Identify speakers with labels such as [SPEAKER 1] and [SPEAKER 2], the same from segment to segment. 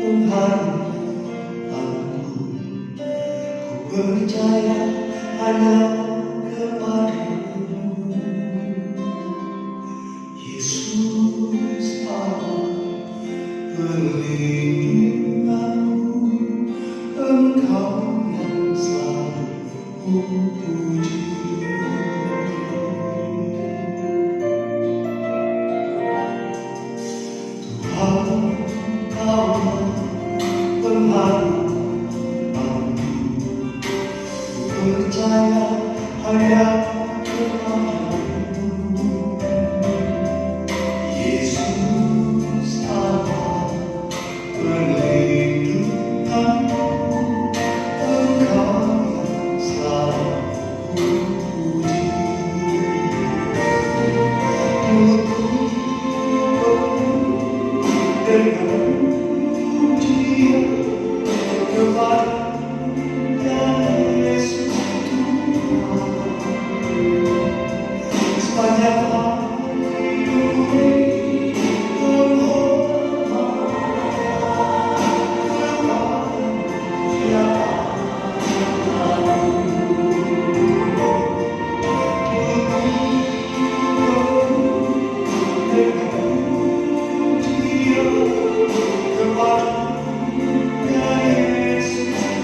[SPEAKER 1] Tuhan aku percaya hanya kepada-Mu. Yesus Allah perlindunganku, Engkau yang selalu kupuji. Tuhan, Kau pengharapanku, percaya hanya kepada-Mu. Yesus Allah perlindunganku, Engkau yang selalu kupuji. Dengan pujian kepada Yesus Tuhan, sepanjang hidup kepada Yesus.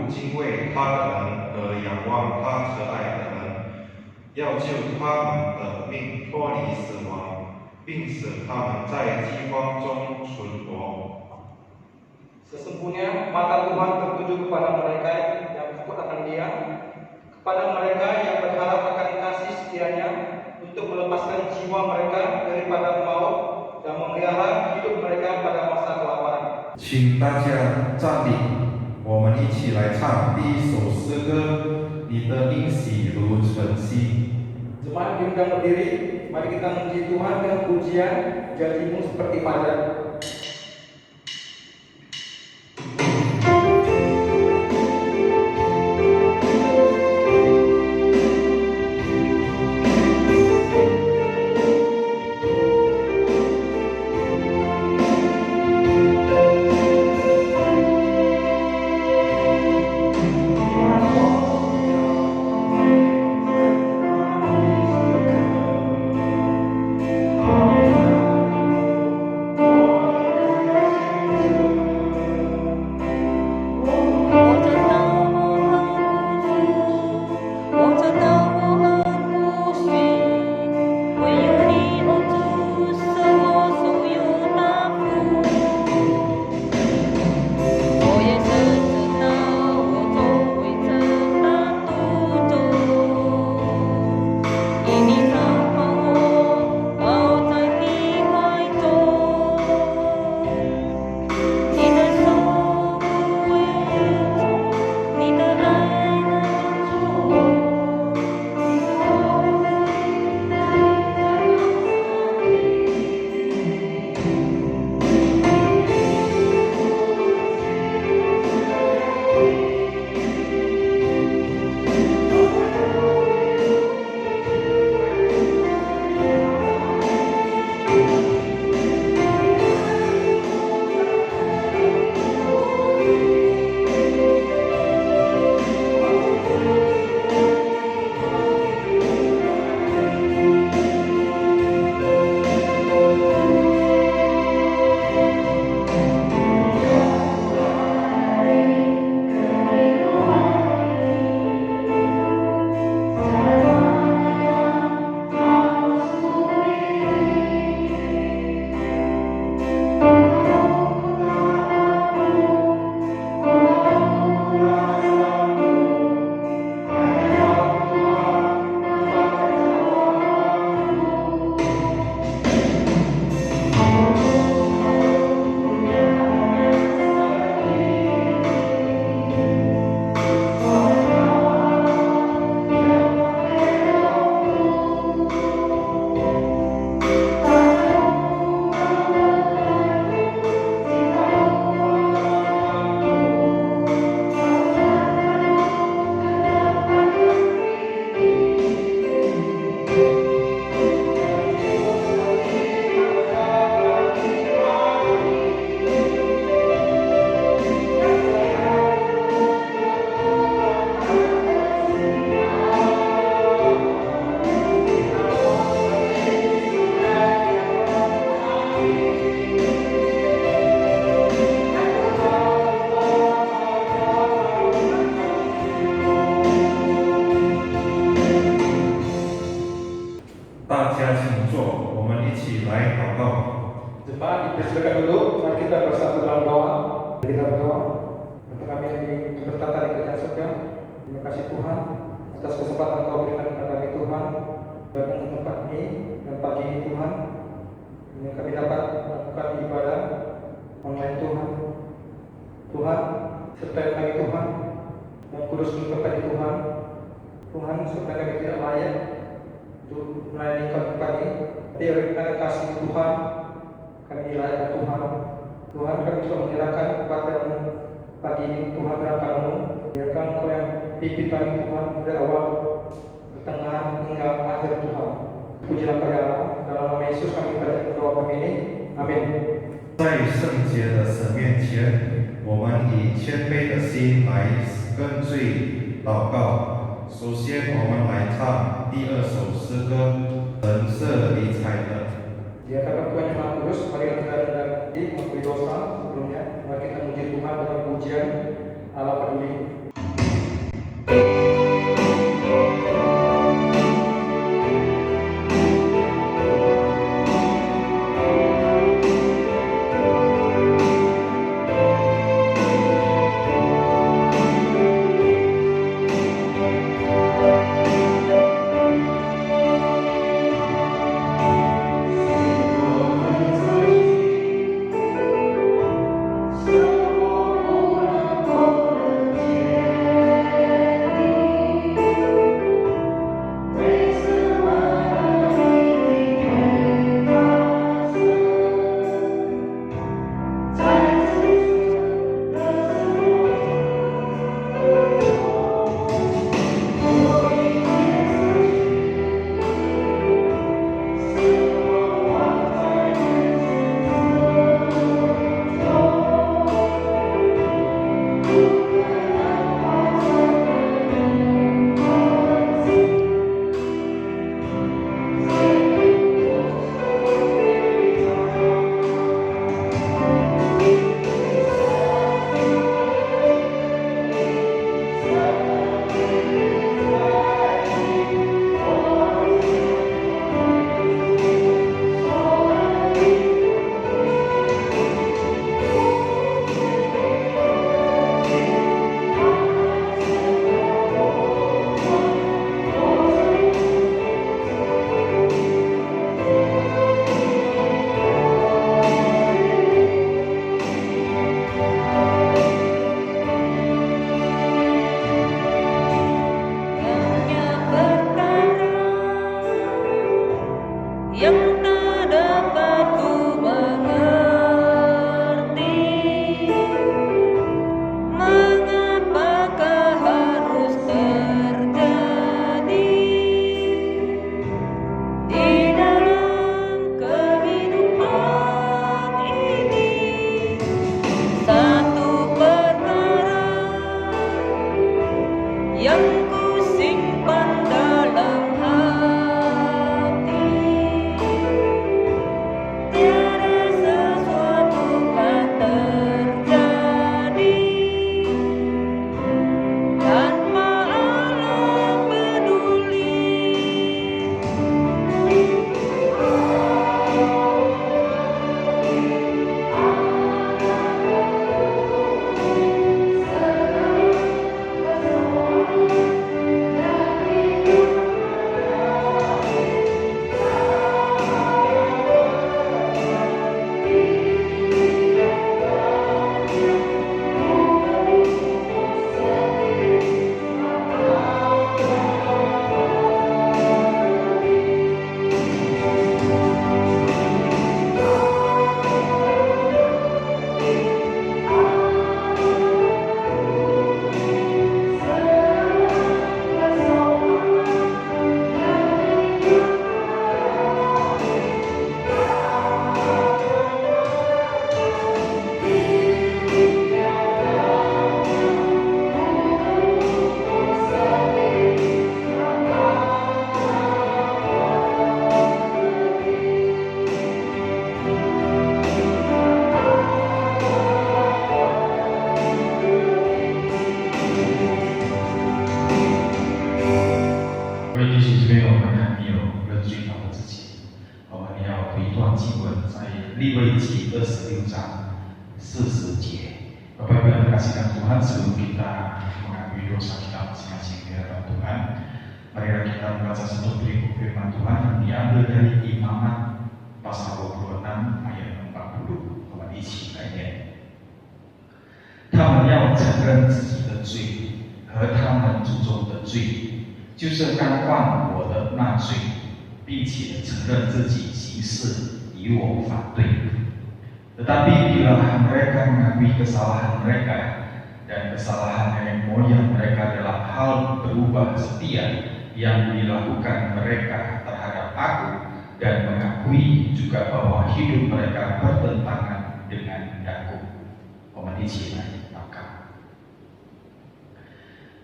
[SPEAKER 2] 敬畏他的人和仰望他慈爱的人，要救他们的命脱离死亡，并使他们在饥荒中存活。
[SPEAKER 3] Sesungguhnya mata Tuhan tertuju kepada mereka yang takut akan Dia, kepada mereka yang berharap akan kasih setianya untuk melepaskan jiwa mereka daripada maut dan memelihara hidup mereka pada masa kelaparan.
[SPEAKER 2] 请大家站立，我们一起来唱第一首诗歌《你的应许如晨曦》。
[SPEAKER 3] Jemaat diundang berdiri, mari kita memuji Tuhan dengan pujian janjimu seperti fajar. Jemaat dipersilakan dulu, mari kita bersatu dalam doa. Kita berdoa untuk kami yang bertata di kerajaan surga. Terima kasih Tuhan atas kesempatan Kau berikan kepada kami Tuhan datang ke tempat ini dan pagi ini Tuhan, ini kami dapat melakukan ibadah online Tuhan. Tuhan, sertai kami Tuhan dan kuduskan kepada Tuhan. Tuhan, supaya kami tidak layak untuk melayani Kau tempat ini. Tapi karena kasih Tuhan, kami dilayani Tuhan. Tuhan, kami sudah menyerahkan kepada-Mu pagi ini. Tuhan, berapa-Mu, biarkan Kau yang pimpin kami Tuhan dari awal, pertengahan hingga akhir Tuhan. Pujilah pada Allah. Dalam nama Yesus kami berdoa kami ini. Amin.
[SPEAKER 2] 在圣洁的神面前，我们以谦卑的心来跟罪祷告。首先，我们来唱第二首诗歌《神色理睬的》。
[SPEAKER 3] Di hadapan Tuhan yang Maha Kudus, mari kita rendah diri mengakui dosa sebelumnya. Mari kita memuji Tuhan dengan pujian Allah peduli.
[SPEAKER 4] 读一段经文，在利未记26章40节。Bapak Ibu yang dikasihkan Tuhan, sebelum kita mengakui dosa kita masing-masing di hadapan Tuhan, marilah kita membaca satu firman Tuhan yang diambil dari Imamat pasal 26 ayat 40. 我们一起来念。他们要承认自己的罪和他们祖宗的罪，就是干犯我的那罪，并且承认自己行事与我反对。Tetapi bila mereka mengakui kesalahan mereka dan kesalahan nenek moyang mereka dalam hal berubah setia yang dilakukan mereka terhadap aku dan mengakui juga bahwa hidup mereka bertentangan dengan hendakku. 我们一起来祷告。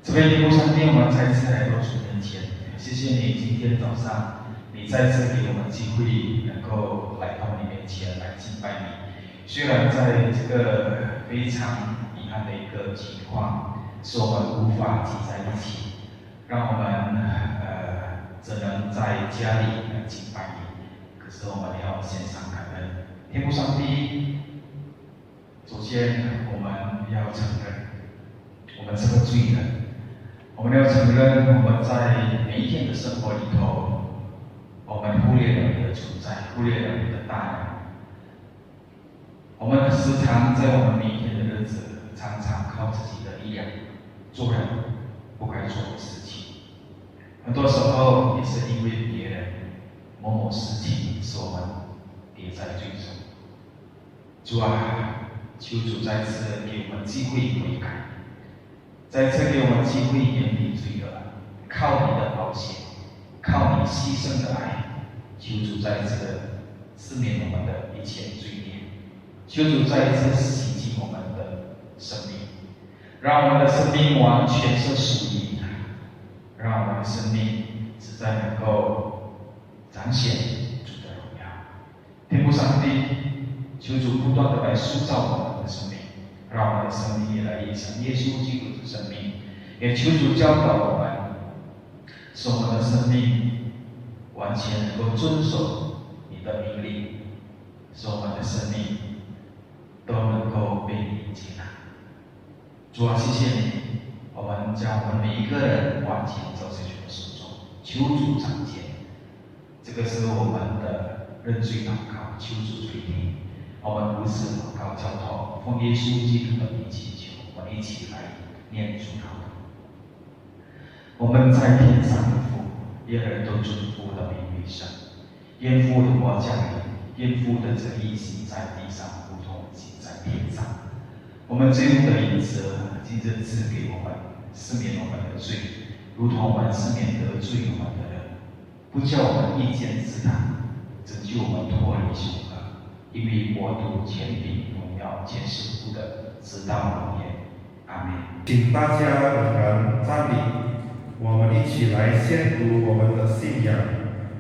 [SPEAKER 4] 这位天父上帝，我们再次来到主面前，谢谢你今天早上你再次给我们机会，能够来到你面前来敬拜你。虽然在这个非常遗憾的一个情况，是我们无法聚在一起，让我们只能在家里来敬拜你。可是我们要献上感恩，天父上帝。首先，我们要承认我们是个罪人，我们要承认我们在每一天的生活里头，我们忽略了你的存在，忽略了你的大能。我们时常在我们每一天的日子，常常靠自己的力量做人不该做的事情。很多时候也是因为别人某某事情，使我们跌在罪中。主啊，求主再次给我们机会悔改，再次给我们机会远离罪恶，靠你的宝血，靠你牺牲的爱，求主再次赦免我们的一切罪孽。求主再一次洗净我们的生命，让我们的生命完全是属于你的，让我们的生命实在能够彰显主的荣耀。天父上帝，求主不断的来塑造我们的生命，让我们的生命越来越像耶稣基督的生命，也求主教导我们，使我们的生命完全能够遵守你的命令，使我们的生命都能够被你接纳。主啊，谢谢你，我们将我们每一个人完全交在主的手中，求主掌权。这个是我们的认罪祷告，求主垂听。我们如此祷告交托，奉耶稣基督的名祈求，我们一起来念主祷告。我们在天上的父，愿人都尊父的名为圣，愿父的国降临，愿父的旨意行在地上，如同行在天上。我们罪恶的影子，今日赐给我们，赦免我们的罪，如同我们赦免得罪我们的人，不叫我们遇见试探，拯救我们脱离凶恶。因为国度、权柄、荣耀，皆是父的，直到永远。阿门。
[SPEAKER 2] 请大家仍然站立，我们一起来宣读我们的信仰《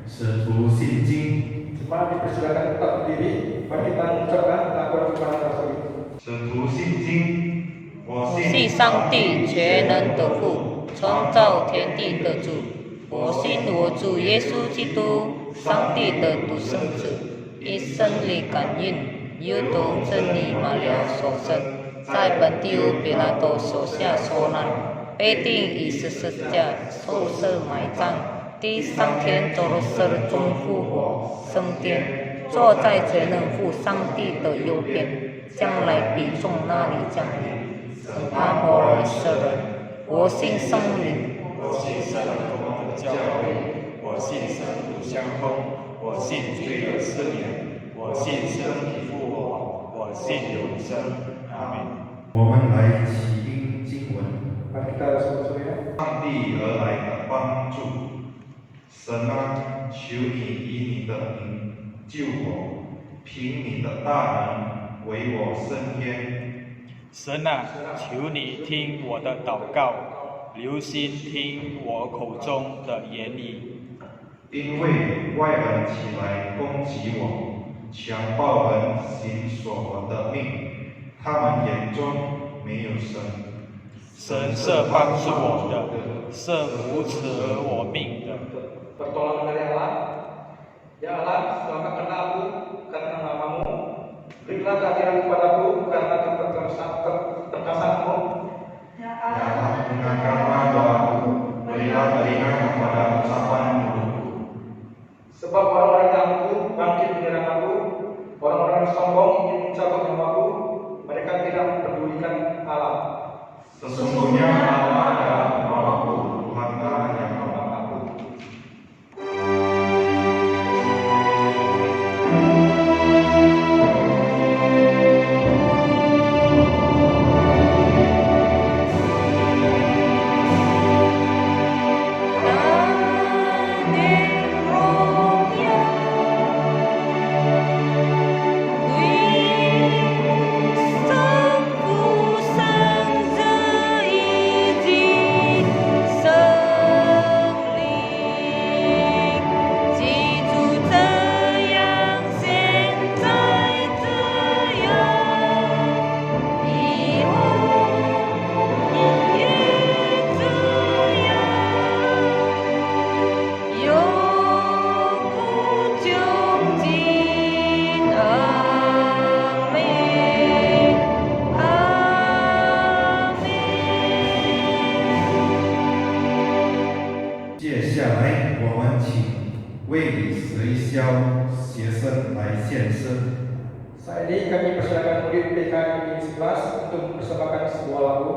[SPEAKER 2] 使徒信经》。
[SPEAKER 3] Jemaat dipersilakan tetap berdiri, mari kita mengucapkan pengakuan kepada Rasul itu.
[SPEAKER 2] 使徒信经，我
[SPEAKER 5] 信上帝全能的父，创造天地的主。我信我主耶稣基督，上帝的独生子，以圣灵感应，又同真理马利亚所生，在本地乌比拉多手下受难，被钉以十字架，受死埋葬，第三天走了死人中复活，升天，坐在全能父上帝的右边，将来比众那里降临，审判活人死人。我信圣灵。
[SPEAKER 6] 我信圣公的教会，我信圣徒相通，我信罪的赦免，我信身体复活，我信永生。阿门。
[SPEAKER 2] 我们来起因经文。
[SPEAKER 3] Mari kita bersama-sama ya.
[SPEAKER 2] 上帝而来的帮助，神啊，求你以你的名救我，凭你的大能为我升天。
[SPEAKER 6] 神啊，求你听我的祷告，留心听我口中的言语。
[SPEAKER 2] 因为外人起来攻击我，强暴人行所闻的命，他们眼中没有神。
[SPEAKER 6] 神是帮助我的，是扶持我命的。
[SPEAKER 3] Pertolongan dari Allah. Ya Allah, selamatkanlah aku hadirat kepadaku karena terkesanmu.
[SPEAKER 2] Ya Allah, dengarkanlah doaku, berilah telinga kepada ucapan mulutku.
[SPEAKER 3] Sebab orang-orang yang bangkit menyerang aku, orang-orang yang sombong ingin mencabut nyawaku, mereka tidak mempedulikan Allah.
[SPEAKER 2] Sesungguhnya Allah adalah penolongku, Tuhanlah yang menolong aku.接下来，我们请卫理实一消学生来献诗。
[SPEAKER 3] Saat ini kami persilakan murid PKI 11 untuk mempersembahkan sebuah lagu.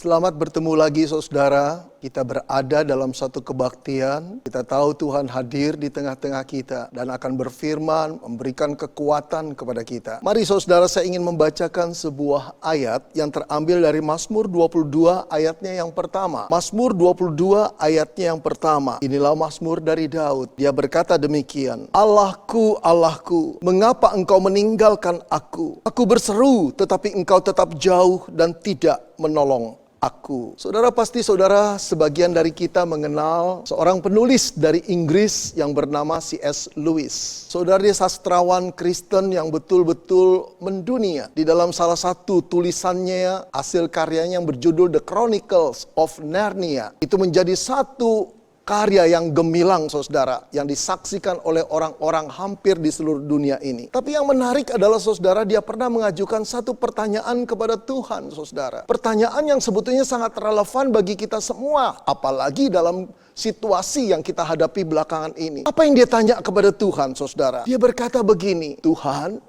[SPEAKER 7] Selamat bertemu lagi saudara, kita berada dalam satu kebaktian. Kita tahu Tuhan hadir di tengah-tengah kita dan akan berfirman, memberikan kekuatan kepada kita. Mari saudara, saya ingin membacakan sebuah ayat yang terambil dari Mazmur 22 ayatnya yang pertama. Mazmur 22 ayatnya yang pertama. Inilah Mazmur dari Daud. Dia berkata demikian, Allahku, Allahku, mengapa engkau meninggalkan aku? Aku berseru, tetapi engkau tetap jauh dan tidak menolong aku. Saudara, pasti saudara sebagian dari kita mengenal seorang penulis dari Inggris yang bernama C.S. Lewis. Saudara, dia sastrawan Kristen yang betul-betul mendunia. Di dalam salah satu tulisannya, hasil karyanya yang berjudul The Chronicles of Narnia, itu menjadi satu karya yang gemilang saudara, yang disaksikan oleh orang-orang hampir di seluruh dunia ini. Tapi yang menarik adalah saudara, dia pernah mengajukan satu pertanyaan kepada Tuhan saudara. Pertanyaan yang sebetulnya sangat relevan bagi kita semua, apalagi dalam situasi yang kita hadapi belakangan ini. Apa yang dia tanya kepada Tuhan saudara? Dia berkata begini, Tuhan,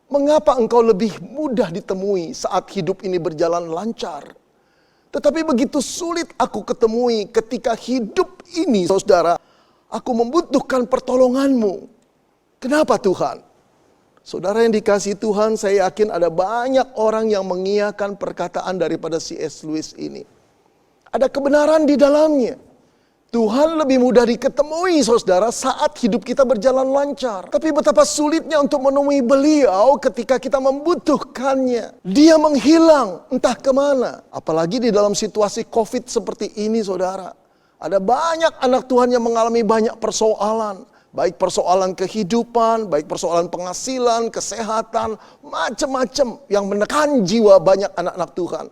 [SPEAKER 7] mengapa engkau lebih mudah ditemui saat hidup ini berjalan lancar? Tetapi begitu sulit aku ketemui ketika hidup ini, saudara, aku membutuhkan pertolonganmu. Kenapa Tuhan? Saudara yang dikasihi Tuhan, saya yakin ada banyak orang yang mengiyakan perkataan daripada C.S. Lewis ini. Ada kebenaran di dalamnya. Tuhan lebih mudah diketemui saudara saat hidup kita berjalan lancar. Tapi betapa sulitnya untuk menemui beliau ketika kita membutuhkannya. Dia menghilang entah kemana. Apalagi di dalam situasi COVID seperti ini saudara. Ada banyak anak Tuhan yang mengalami banyak persoalan. Baik persoalan kehidupan, baik persoalan penghasilan, kesehatan, macam-macam yang menekan jiwa banyak anak-anak Tuhan.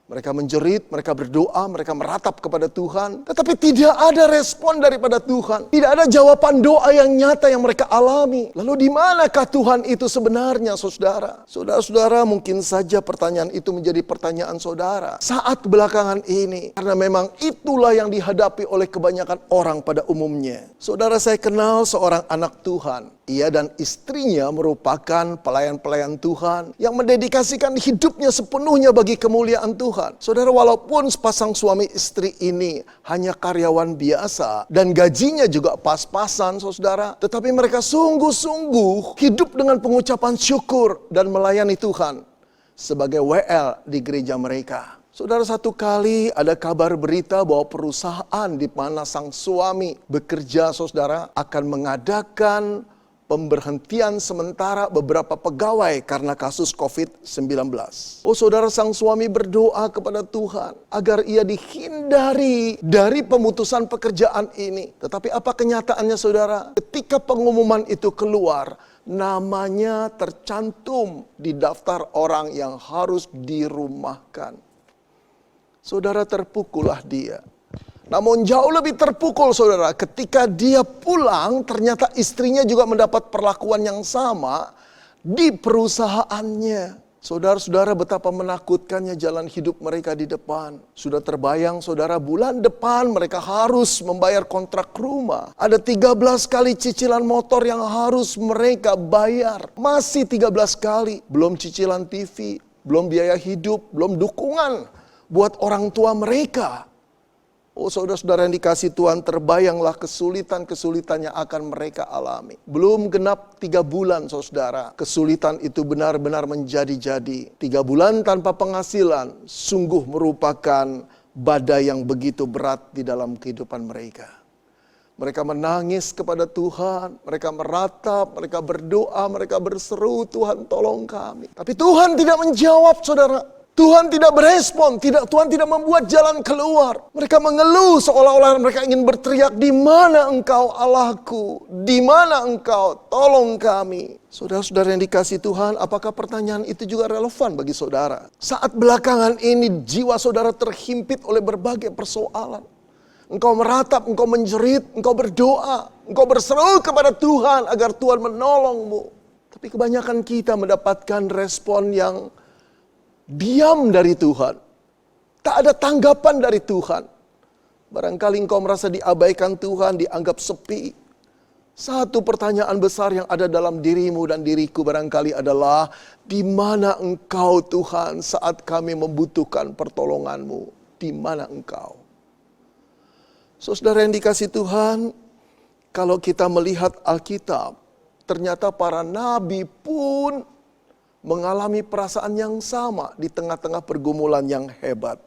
[SPEAKER 7] Mereka menjerit, mereka berdoa, mereka meratap kepada Tuhan. Tetapi tidak ada respon daripada Tuhan. Tidak ada jawaban doa yang nyata yang mereka alami. Lalu di manakah Tuhan itu sebenarnya saudara? Saudara-saudara, mungkin saja pertanyaan itu menjadi pertanyaan saudara saat belakangan ini. Karena memang itulah yang dihadapi oleh kebanyakan orang pada umumnya. Saudara, saya kenal seorang anak Tuhan. Ia dan istrinya merupakan pelayan-pelayan Tuhan yang mendedikasikan hidupnya sepenuhnya bagi kemuliaan Tuhan. Saudara, walaupun sepasang suami istri ini hanya karyawan biasa dan gajinya juga pas-pasan saudara, tetapi mereka sungguh-sungguh hidup dengan pengucapan syukur dan melayani Tuhan sebagai WL di gereja mereka. Saudara, satu kali ada kabar berita bahwa perusahaan di mana sang suami bekerja saudara akan mengadakan pemberhentian sementara beberapa pegawai karena kasus COVID-19. Oh saudara, sang suami berdoa kepada Tuhan agar ia dihindari dari pemutusan pekerjaan ini. Tetapi apa kenyataannya saudara? Ketika pengumuman itu keluar, namanya tercantum di daftar orang yang harus dirumahkan. Saudara, terpukullah dia. Namun jauh lebih terpukul saudara ketika dia pulang ternyata istrinya juga mendapat perlakuan yang sama di perusahaannya. Saudara-saudara, betapa menakutkannya jalan hidup mereka di depan. Sudah terbayang saudara, bulan depan mereka harus membayar kontrak rumah. Ada 13 kali cicilan motor yang harus mereka bayar. Masih 13 kali. Belum cicilan TV, belum biaya hidup, belum dukungan buat orang tua mereka. Oh saudara-saudara yang dikasihi Tuhan, terbayanglah kesulitan-kesulitan yang akan mereka alami. Belum genap 3 bulan saudara, kesulitan itu benar-benar menjadi-jadi. 3 bulan tanpa penghasilan, sungguh merupakan badai yang begitu berat di dalam kehidupan mereka. Mereka menangis kepada Tuhan, mereka meratap, mereka berdoa, mereka berseru, Tuhan tolong kami. Tapi Tuhan tidak menjawab saudara. Tuhan tidak berespon, Tuhan tidak membuat jalan keluar. Mereka mengeluh seolah-olah mereka ingin berteriak, di mana engkau Allahku? Di mana engkau? Tolong kami. Saudara-saudara yang dikasihi Tuhan, apakah pertanyaan itu juga relevan bagi saudara? Saat belakangan ini jiwa saudara terhimpit oleh berbagai persoalan. Engkau meratap, engkau menjerit, engkau berdoa, engkau berseru kepada Tuhan agar Tuhan menolongmu. Tapi kebanyakan kita mendapatkan respon yang diam dari Tuhan. Tak ada tanggapan dari Tuhan. Barangkali engkau merasa diabaikan Tuhan, dianggap sepi. Satu pertanyaan besar yang ada dalam dirimu dan diriku barangkali adalah, di mana engkau Tuhan saat kami membutuhkan pertolonganmu? Di mana engkau? Saudara yang dikasihi Tuhan, kalau kita melihat Alkitab, ternyata para nabi pun mengalami perasaan yang sama di tengah-tengah pergumulan yang hebat.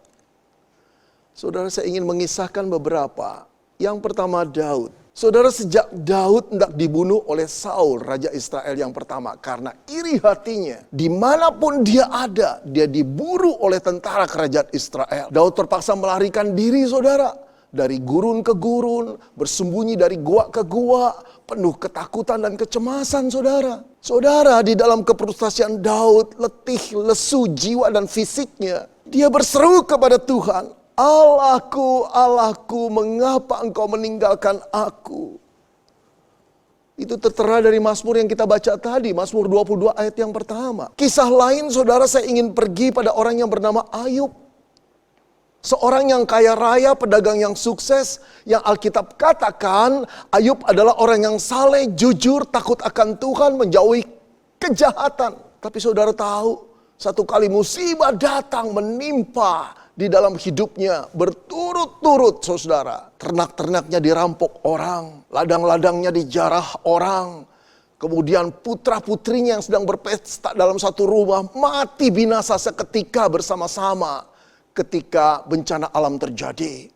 [SPEAKER 7] Saudara, saya ingin mengisahkan beberapa. Yang pertama, Daud. Saudara, sejak Daud hendak dibunuh oleh Saul, Raja Israel yang pertama. Karena iri hatinya, dimanapun dia ada, dia diburu oleh tentara kerajaan Israel. Daud terpaksa melarikan diri saudara. Dari gurun ke gurun, bersembunyi dari gua ke gua, penuh ketakutan dan kecemasan saudara. Saudara, di dalam kefrustasian Daud, letih, lesu jiwa dan fisiknya. Dia berseru kepada Tuhan. "Allahku, Allahku, mengapa engkau meninggalkan aku?" Itu tertera dari Mazmur yang kita baca tadi, Mazmur 22 ayat yang pertama. Kisah lain, saudara, saya ingin pergi pada orang yang bernama Ayub. Seorang yang kaya raya, pedagang yang sukses, yang Alkitab katakan Ayub adalah orang yang saleh, jujur, takut akan Tuhan, menjauhi kejahatan. Tapi saudara tahu, satu kali musibah datang menimpa di dalam hidupnya berturut-turut, saudara. Ternak-ternaknya dirampok orang, ladang-ladangnya dijarah orang. Kemudian putra-putrinya yang sedang berpesta dalam satu rumah mati binasa seketika bersama-sama ketika bencana alam terjadi.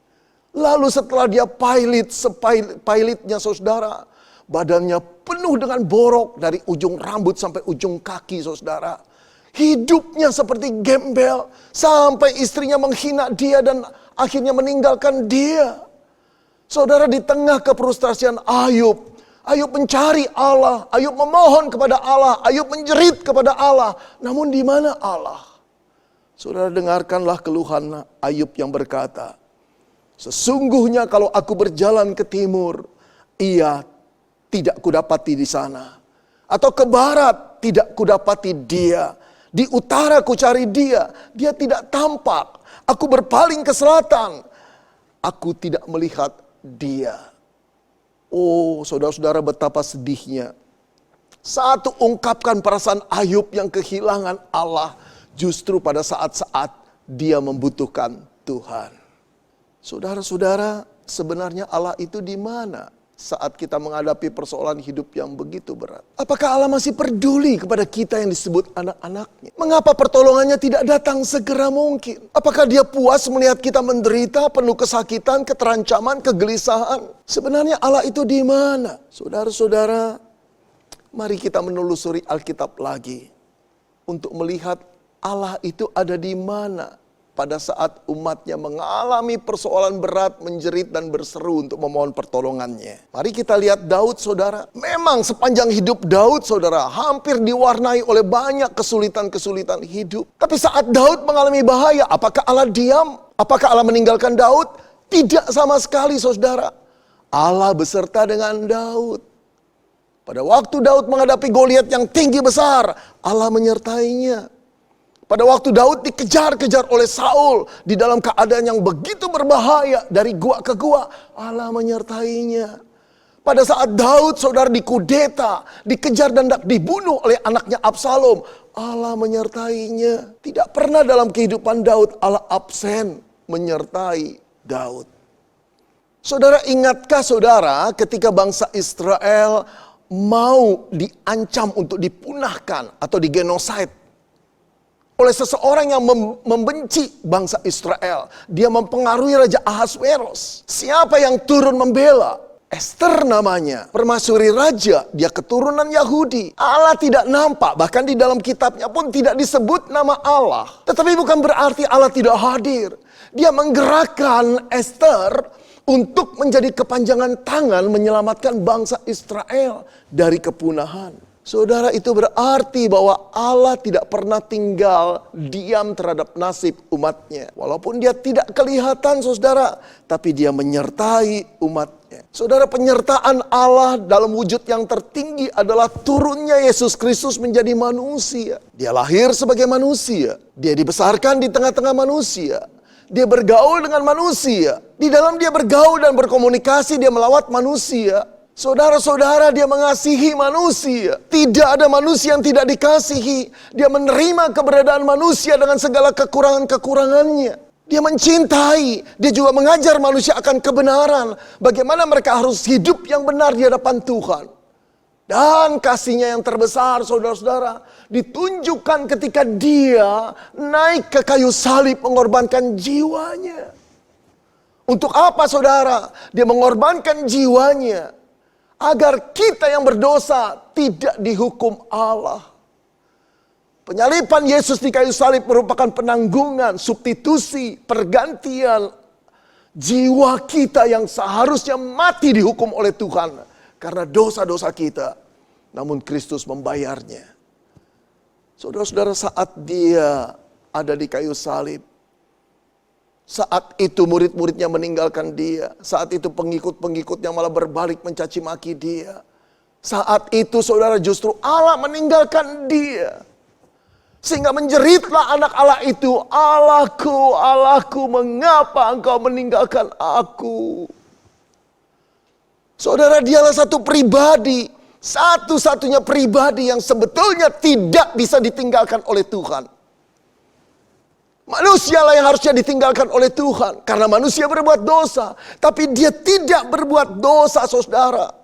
[SPEAKER 7] Lalu setelah dia pilotnya, saudara, badannya penuh dengan borok dari ujung rambut sampai ujung kaki, saudara. Hidupnya seperti gembel sampai istrinya menghina dia dan akhirnya meninggalkan dia. Saudara, di tengah kefrustasian Ayub, Ayub mencari Allah, Ayub memohon kepada Allah, Ayub menjerit kepada Allah. Namun di mana Allah? Saudara, dengarkanlah keluhan Ayub yang berkata, "Sesungguhnya kalau aku berjalan ke timur, ia tidak kudapati di sana. Atau ke barat, tidak kudapati dia. Di utara ku cari dia, dia tidak tampak. Aku berpaling ke selatan, aku tidak melihat dia." Oh, saudara-saudara, betapa sedihnya. Satu, ungkapkan perasaan Ayub yang kehilangan Allah justru pada saat-saat dia membutuhkan Tuhan. Saudara-saudara, sebenarnya Allah itu di mana saat kita menghadapi persoalan hidup yang begitu berat? Apakah Allah masih peduli kepada kita yang disebut anak-anaknya? Mengapa pertolongannya tidak datang segera mungkin? Apakah dia puas melihat kita menderita, penuh kesakitan, keterancaman, kegelisahan? Sebenarnya Allah itu di mana? Saudara-saudara, mari kita menelusuri Alkitab lagi untuk melihat Allah itu ada di mana pada saat umatnya mengalami persoalan berat, menjerit dan berseru untuk memohon pertolongannya. Mari kita lihat Daud, saudara. Memang sepanjang hidup Daud, saudara, hampir diwarnai oleh banyak kesulitan-kesulitan hidup. Tapi saat Daud mengalami bahaya, apakah Allah diam? Apakah Allah meninggalkan Daud? Tidak sama sekali, saudara. Allah beserta dengan Daud. Pada waktu Daud menghadapi Goliat yang tinggi besar, Allah menyertainya. Pada waktu Daud dikejar-kejar oleh Saul di dalam keadaan yang begitu berbahaya dari gua ke gua, Allah menyertainya. Pada saat Daud, saudara, dikudeta, dikejar dan dibunuh oleh anaknya Absalom, Allah menyertainya. Tidak pernah dalam kehidupan Daud Allah absen menyertai Daud. Saudara, ingatkah saudara ketika bangsa Israel mau diancam untuk dipunahkan atau digenosid oleh seseorang yang membenci bangsa Israel? Dia mempengaruhi Raja Ahasweros. Siapa yang turun membela? Esther namanya, permaisuri raja, dia keturunan Yahudi. Allah tidak nampak, bahkan di dalam kitabnya pun tidak disebut nama Allah. Tetapi bukan berarti Allah tidak hadir. Dia menggerakkan Esther untuk menjadi kepanjangan tangan menyelamatkan bangsa Israel dari kepunahan. Saudara, itu berarti bahwa Allah tidak pernah tinggal diam terhadap nasib umatnya. Walaupun dia tidak kelihatan, saudara, tapi dia menyertai umatnya. Saudara, penyertaan Allah dalam wujud yang tertinggi adalah turunnya Yesus Kristus menjadi manusia. Dia lahir sebagai manusia. Dia dibesarkan di tengah-tengah manusia. Dia bergaul dengan manusia. Di dalam dia bergaul dan berkomunikasi, dia melawat manusia. Saudara-saudara, dia mengasihi manusia. Tidak ada manusia yang tidak dikasihi. Dia menerima keberadaan manusia dengan segala kekurangan-kekurangannya. Dia mencintai. Dia juga mengajar manusia akan kebenaran. Bagaimana mereka harus hidup yang benar di hadapan Tuhan. Dan kasihnya yang terbesar, saudara-saudara, ditunjukkan ketika dia naik ke kayu salib mengorbankan jiwanya. Untuk apa, saudara? Dia mengorbankan jiwanya agar kita yang berdosa tidak dihukum Allah. Penyaliban Yesus di kayu salib merupakan penanggungan, substitusi, pergantian jiwa kita yang seharusnya mati dihukum oleh Tuhan karena dosa-dosa kita. Namun Kristus membayarnya. Saudara-saudara, saat dia ada di kayu salib, Saat itu murid-muridnya meninggalkan dia. Saat itu pengikut-pengikutnya malah berbalik mencaci maki dia. Saat itu saudara justru Allah meninggalkan dia. Sehingga menjeritlah anak Allah itu, Allahku, Allahku, mengapa engkau meninggalkan aku? Saudara, dialah satu pribadi, satu-satunya pribadi yang sebetulnya tidak bisa ditinggalkan oleh Tuhan. Manusialah yang harusnya ditinggalkan oleh Tuhan, karena manusia berbuat dosa. Tapi dia tidak berbuat dosa, saudara.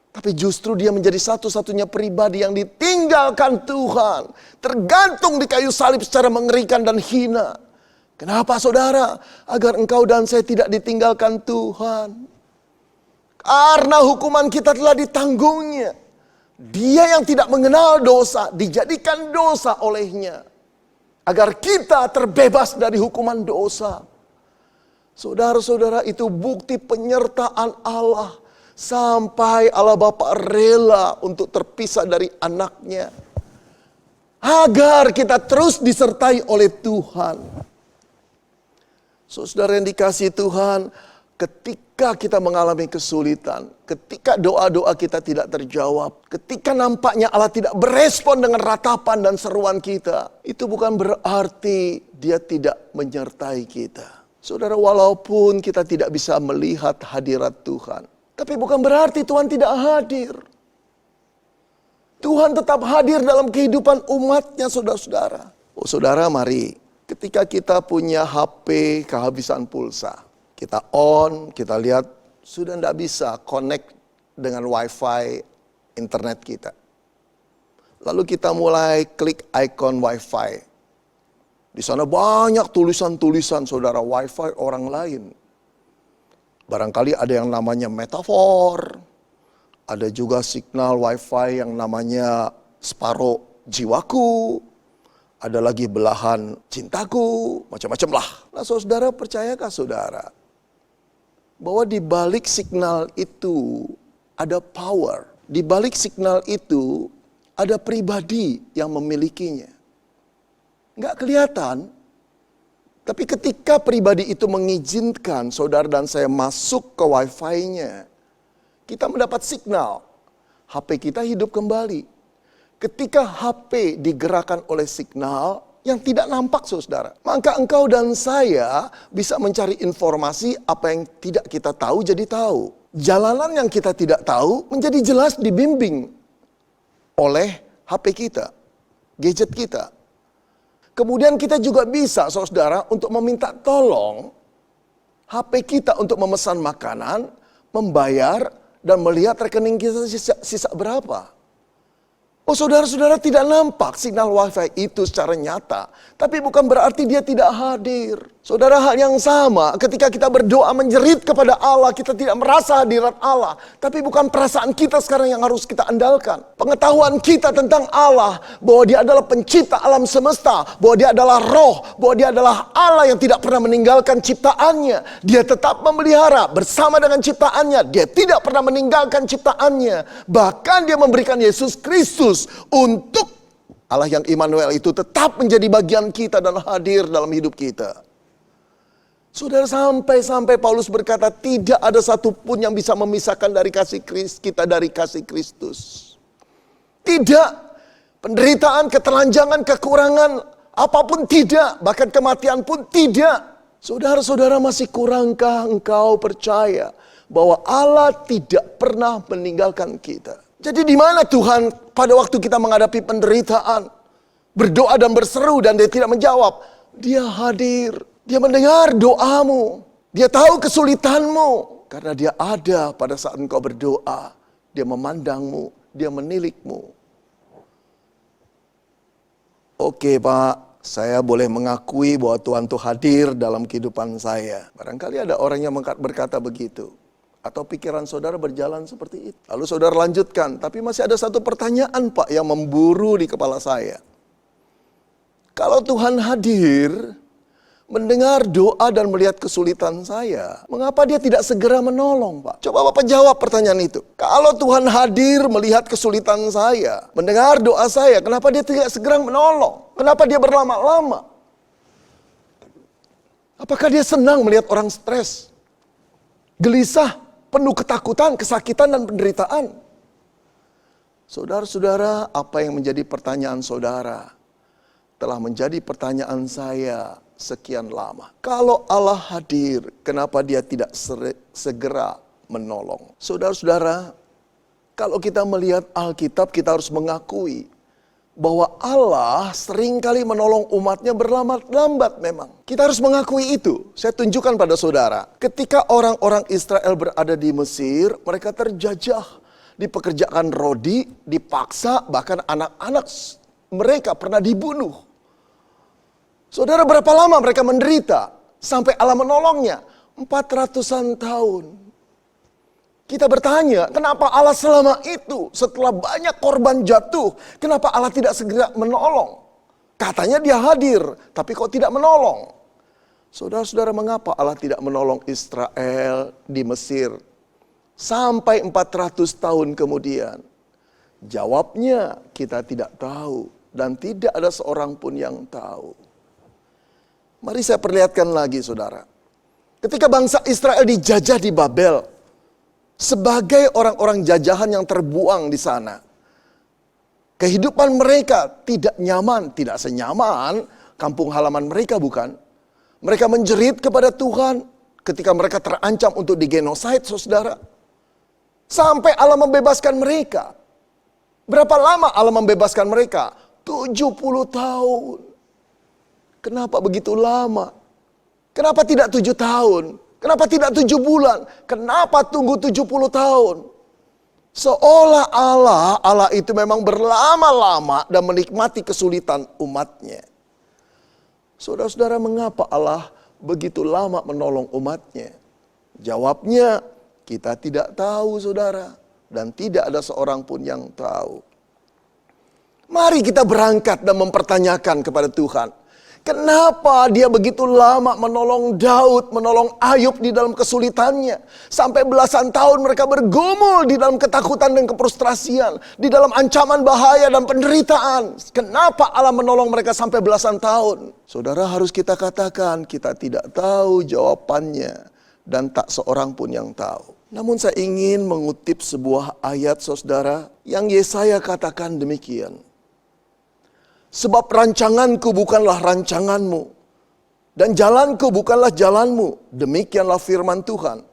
[SPEAKER 7] Tapi justru dia menjadi satu-satunya pribadi yang ditinggalkan Tuhan. Tergantung di kayu salib secara mengerikan dan hina. Kenapa saudara? Agar engkau dan saya tidak ditinggalkan Tuhan. Karena hukuman kita telah ditanggungnya. Dia yang tidak mengenal dosa dijadikan dosa olehnya. Agar kita terbebas dari hukuman dosa. Saudara-saudara, itu bukti penyertaan Allah. Sampai Allah Bapa rela untuk terpisah dari anaknya. Agar kita terus disertai oleh Tuhan. Saudara yang dikasihi Tuhan, ketika kita mengalami kesulitan, ketika doa-doa kita tidak terjawab, ketika nampaknya Allah tidak berespon dengan ratapan dan seruan kita, itu bukan berarti Dia tidak menyertai kita. Saudara, walaupun kita tidak bisa melihat hadirat Tuhan, tapi bukan berarti Tuhan tidak hadir. Tuhan tetap hadir dalam kehidupan umatnya, saudara-saudara. Oh saudara, mari ketika kita punya HP kehabisan pulsa, kita on, kita lihat sudah tidak bisa connect dengan wifi internet kita. Lalu kita mulai klik icon wifi. Di sana banyak tulisan-tulisan saudara, wifi orang lain. Barangkali ada yang namanya metafor. Ada juga signal wifi yang namanya separuh jiwaku. Ada lagi belahan cintaku. Macam-macam lah. Nah saudara, percayakah saudara? Bahwa di balik signal itu ada power. Di balik signal itu ada pribadi yang memilikinya. Nggak kelihatan. Tapi ketika pribadi itu mengizinkan saudara dan saya masuk ke wifi-nya, kita mendapat signal. HP kita hidup kembali. Ketika HP digerakkan oleh signal yang tidak nampak saudara, maka engkau dan saya bisa mencari informasi apa yang tidak kita tahu jadi tahu. Jalanan yang kita tidak tahu menjadi jelas dibimbing oleh HP kita, gadget kita. Kemudian kita juga bisa, saudara, untuk meminta tolong HP kita untuk memesan makanan, membayar, dan melihat rekening kita sisa berapa. Oh saudara-saudara, tidak nampak signal wifi itu secara nyata. Tapi bukan berarti dia tidak hadir. Saudara, hal yang sama ketika kita berdoa menjerit kepada Allah, kita tidak merasa hadirat Allah. Tapi bukan perasaan kita sekarang yang harus kita andalkan. Pengetahuan kita tentang Allah, bahwa Dia adalah pencipta alam semesta, bahwa Dia adalah roh, bahwa Dia adalah Allah yang tidak pernah meninggalkan ciptaannya. Dia tetap memelihara bersama dengan ciptaannya. Dia tidak pernah meninggalkan ciptaannya. Bahkan Dia memberikan Yesus Kristus untuk Allah yang Immanuel itu tetap menjadi bagian kita dan hadir dalam hidup kita. Saudara, sampai Paulus berkata tidak ada satupun yang bisa memisahkan dari kasih kita dari kasih Kristus. Tidak. Penderitaan, ketelanjangan, kekurangan, apapun tidak. Bahkan kematian pun tidak. Saudara-saudara, masih kurangkah engkau percaya bahwa Allah tidak pernah meninggalkan kita? Jadi di mana Tuhan pada waktu kita menghadapi penderitaan, berdoa dan berseru dan Dia tidak menjawab? Dia hadir, Dia mendengar doamu, Dia tahu kesulitanmu. Karena Dia ada pada saat engkau berdoa. Dia memandangmu, Dia menilikmu. Oke Pak, saya boleh mengakui bahwa Tuhan itu hadir dalam kehidupan saya. Barangkali ada orang yang berkata begitu. Atau pikiran saudara berjalan seperti itu. Lalu saudara lanjutkan, tapi masih ada satu pertanyaan Pak yang memburu di kepala saya. Kalau Tuhan hadir, mendengar doa dan melihat kesulitan saya, mengapa Dia tidak segera menolong Pak? Coba Bapak jawab pertanyaan itu. Kalau Tuhan hadir melihat kesulitan saya, mendengar doa saya, kenapa Dia tidak segera menolong? Kenapa Dia berlama-lama? Apakah dia senang melihat orang stres, gelisah, penuh ketakutan, kesakitan, dan penderitaan? Saudara-saudara, apa yang menjadi pertanyaan saudara telah menjadi pertanyaan saya sekian lama. Kalau Allah hadir, kenapa dia tidak segera menolong? Saudara-saudara, kalau kita melihat Alkitab, kita harus mengakui bahwa Allah seringkali menolong umatnya berlambat-lambat memang. Kita harus mengakui itu. Saya tunjukkan pada saudara. Ketika orang-orang Israel berada di Mesir, mereka terjajah, dipekerjakan rodi, dipaksa, bahkan anak-anak mereka pernah dibunuh. Saudara, berapa lama mereka menderita sampai Allah menolongnya? 400-an tahun. Kita bertanya, kenapa Allah selama itu, setelah banyak korban jatuh, kenapa Allah tidak segera menolong? Katanya dia hadir, tapi kok tidak menolong? Saudara-saudara, mengapa Allah tidak menolong Israel di Mesir sampai 400 tahun kemudian? Jawabnya, kita tidak tahu dan tidak ada seorang pun yang tahu. Mari saya perlihatkan lagi, saudara. Ketika bangsa Israel dijajah di Babel, sebagai orang-orang jajahan yang terbuang di sana, kehidupan mereka tidak nyaman, tidak senyaman kampung halaman mereka, bukan? Mereka menjerit kepada Tuhan ketika mereka terancam untuk digenosid, saudara. Sampai Allah membebaskan mereka. Berapa lama Allah membebaskan mereka? 70 tahun. Kenapa begitu lama? Kenapa tidak 7 tahun? Kenapa tidak 7 bulan? Kenapa tunggu 70 tahun? Seolah Allah itu memang berlama-lama dan menikmati kesulitan umatnya. Saudara-saudara, mengapa Allah begitu lama menolong umatnya? Jawabnya, kita tidak tahu, saudara. Dan tidak ada seorang pun yang tahu. Mari kita berangkat dan mempertanyakan kepada Tuhan. Kenapa dia begitu lama menolong Daud, menolong Ayub di dalam kesulitannya. Sampai belasan tahun mereka bergumul di dalam ketakutan dan kefrustrasian. Di dalam ancaman bahaya dan penderitaan. Kenapa Allah menolong mereka sampai belasan tahun? Saudara, harus kita katakan, kita tidak tahu jawabannya. Dan tak seorang pun yang tahu. Namun saya ingin mengutip sebuah ayat, saudara, yang Yesaya katakan demikian. Sebab rancanganku bukanlah rancanganmu, dan jalanku bukanlah jalanmu. Demikianlah firman Tuhan.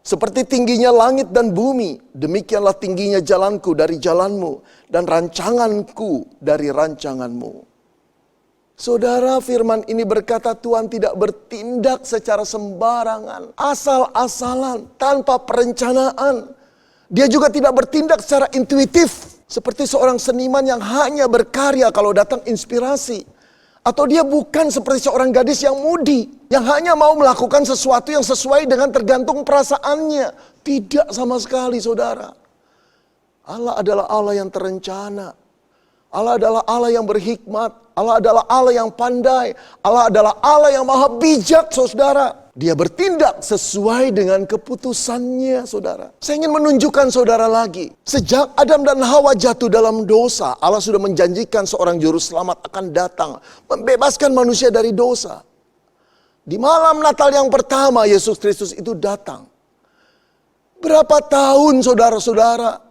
[SPEAKER 7] Seperti tingginya langit dan bumi, demikianlah tingginya jalanku dari jalanmu, dan rancanganku dari rancanganmu. Saudara, firman ini berkata Tuhan tidak bertindak secara sembarangan, asal-asalan, tanpa perencanaan. Dia juga tidak bertindak secara intuitif. Seperti seorang seniman yang hanya berkarya kalau datang inspirasi. Atau dia bukan seperti seorang gadis yang mudi. Yang hanya mau melakukan sesuatu yang sesuai dengan tergantung perasaannya. Tidak sama sekali, saudara. Allah adalah Allah yang terencana. Allah adalah Allah yang berhikmat. Allah adalah Allah yang pandai. Allah adalah Allah yang maha bijak, saudara. Dia bertindak sesuai dengan keputusannya, saudara. Saya ingin menunjukkan saudara lagi. Sejak Adam dan Hawa jatuh dalam dosa, Allah sudah menjanjikan seorang juru selamat akan datang. Membebaskan manusia dari dosa. Di malam Natal yang pertama, Yesus Kristus itu datang. Berapa tahun, saudara-saudara,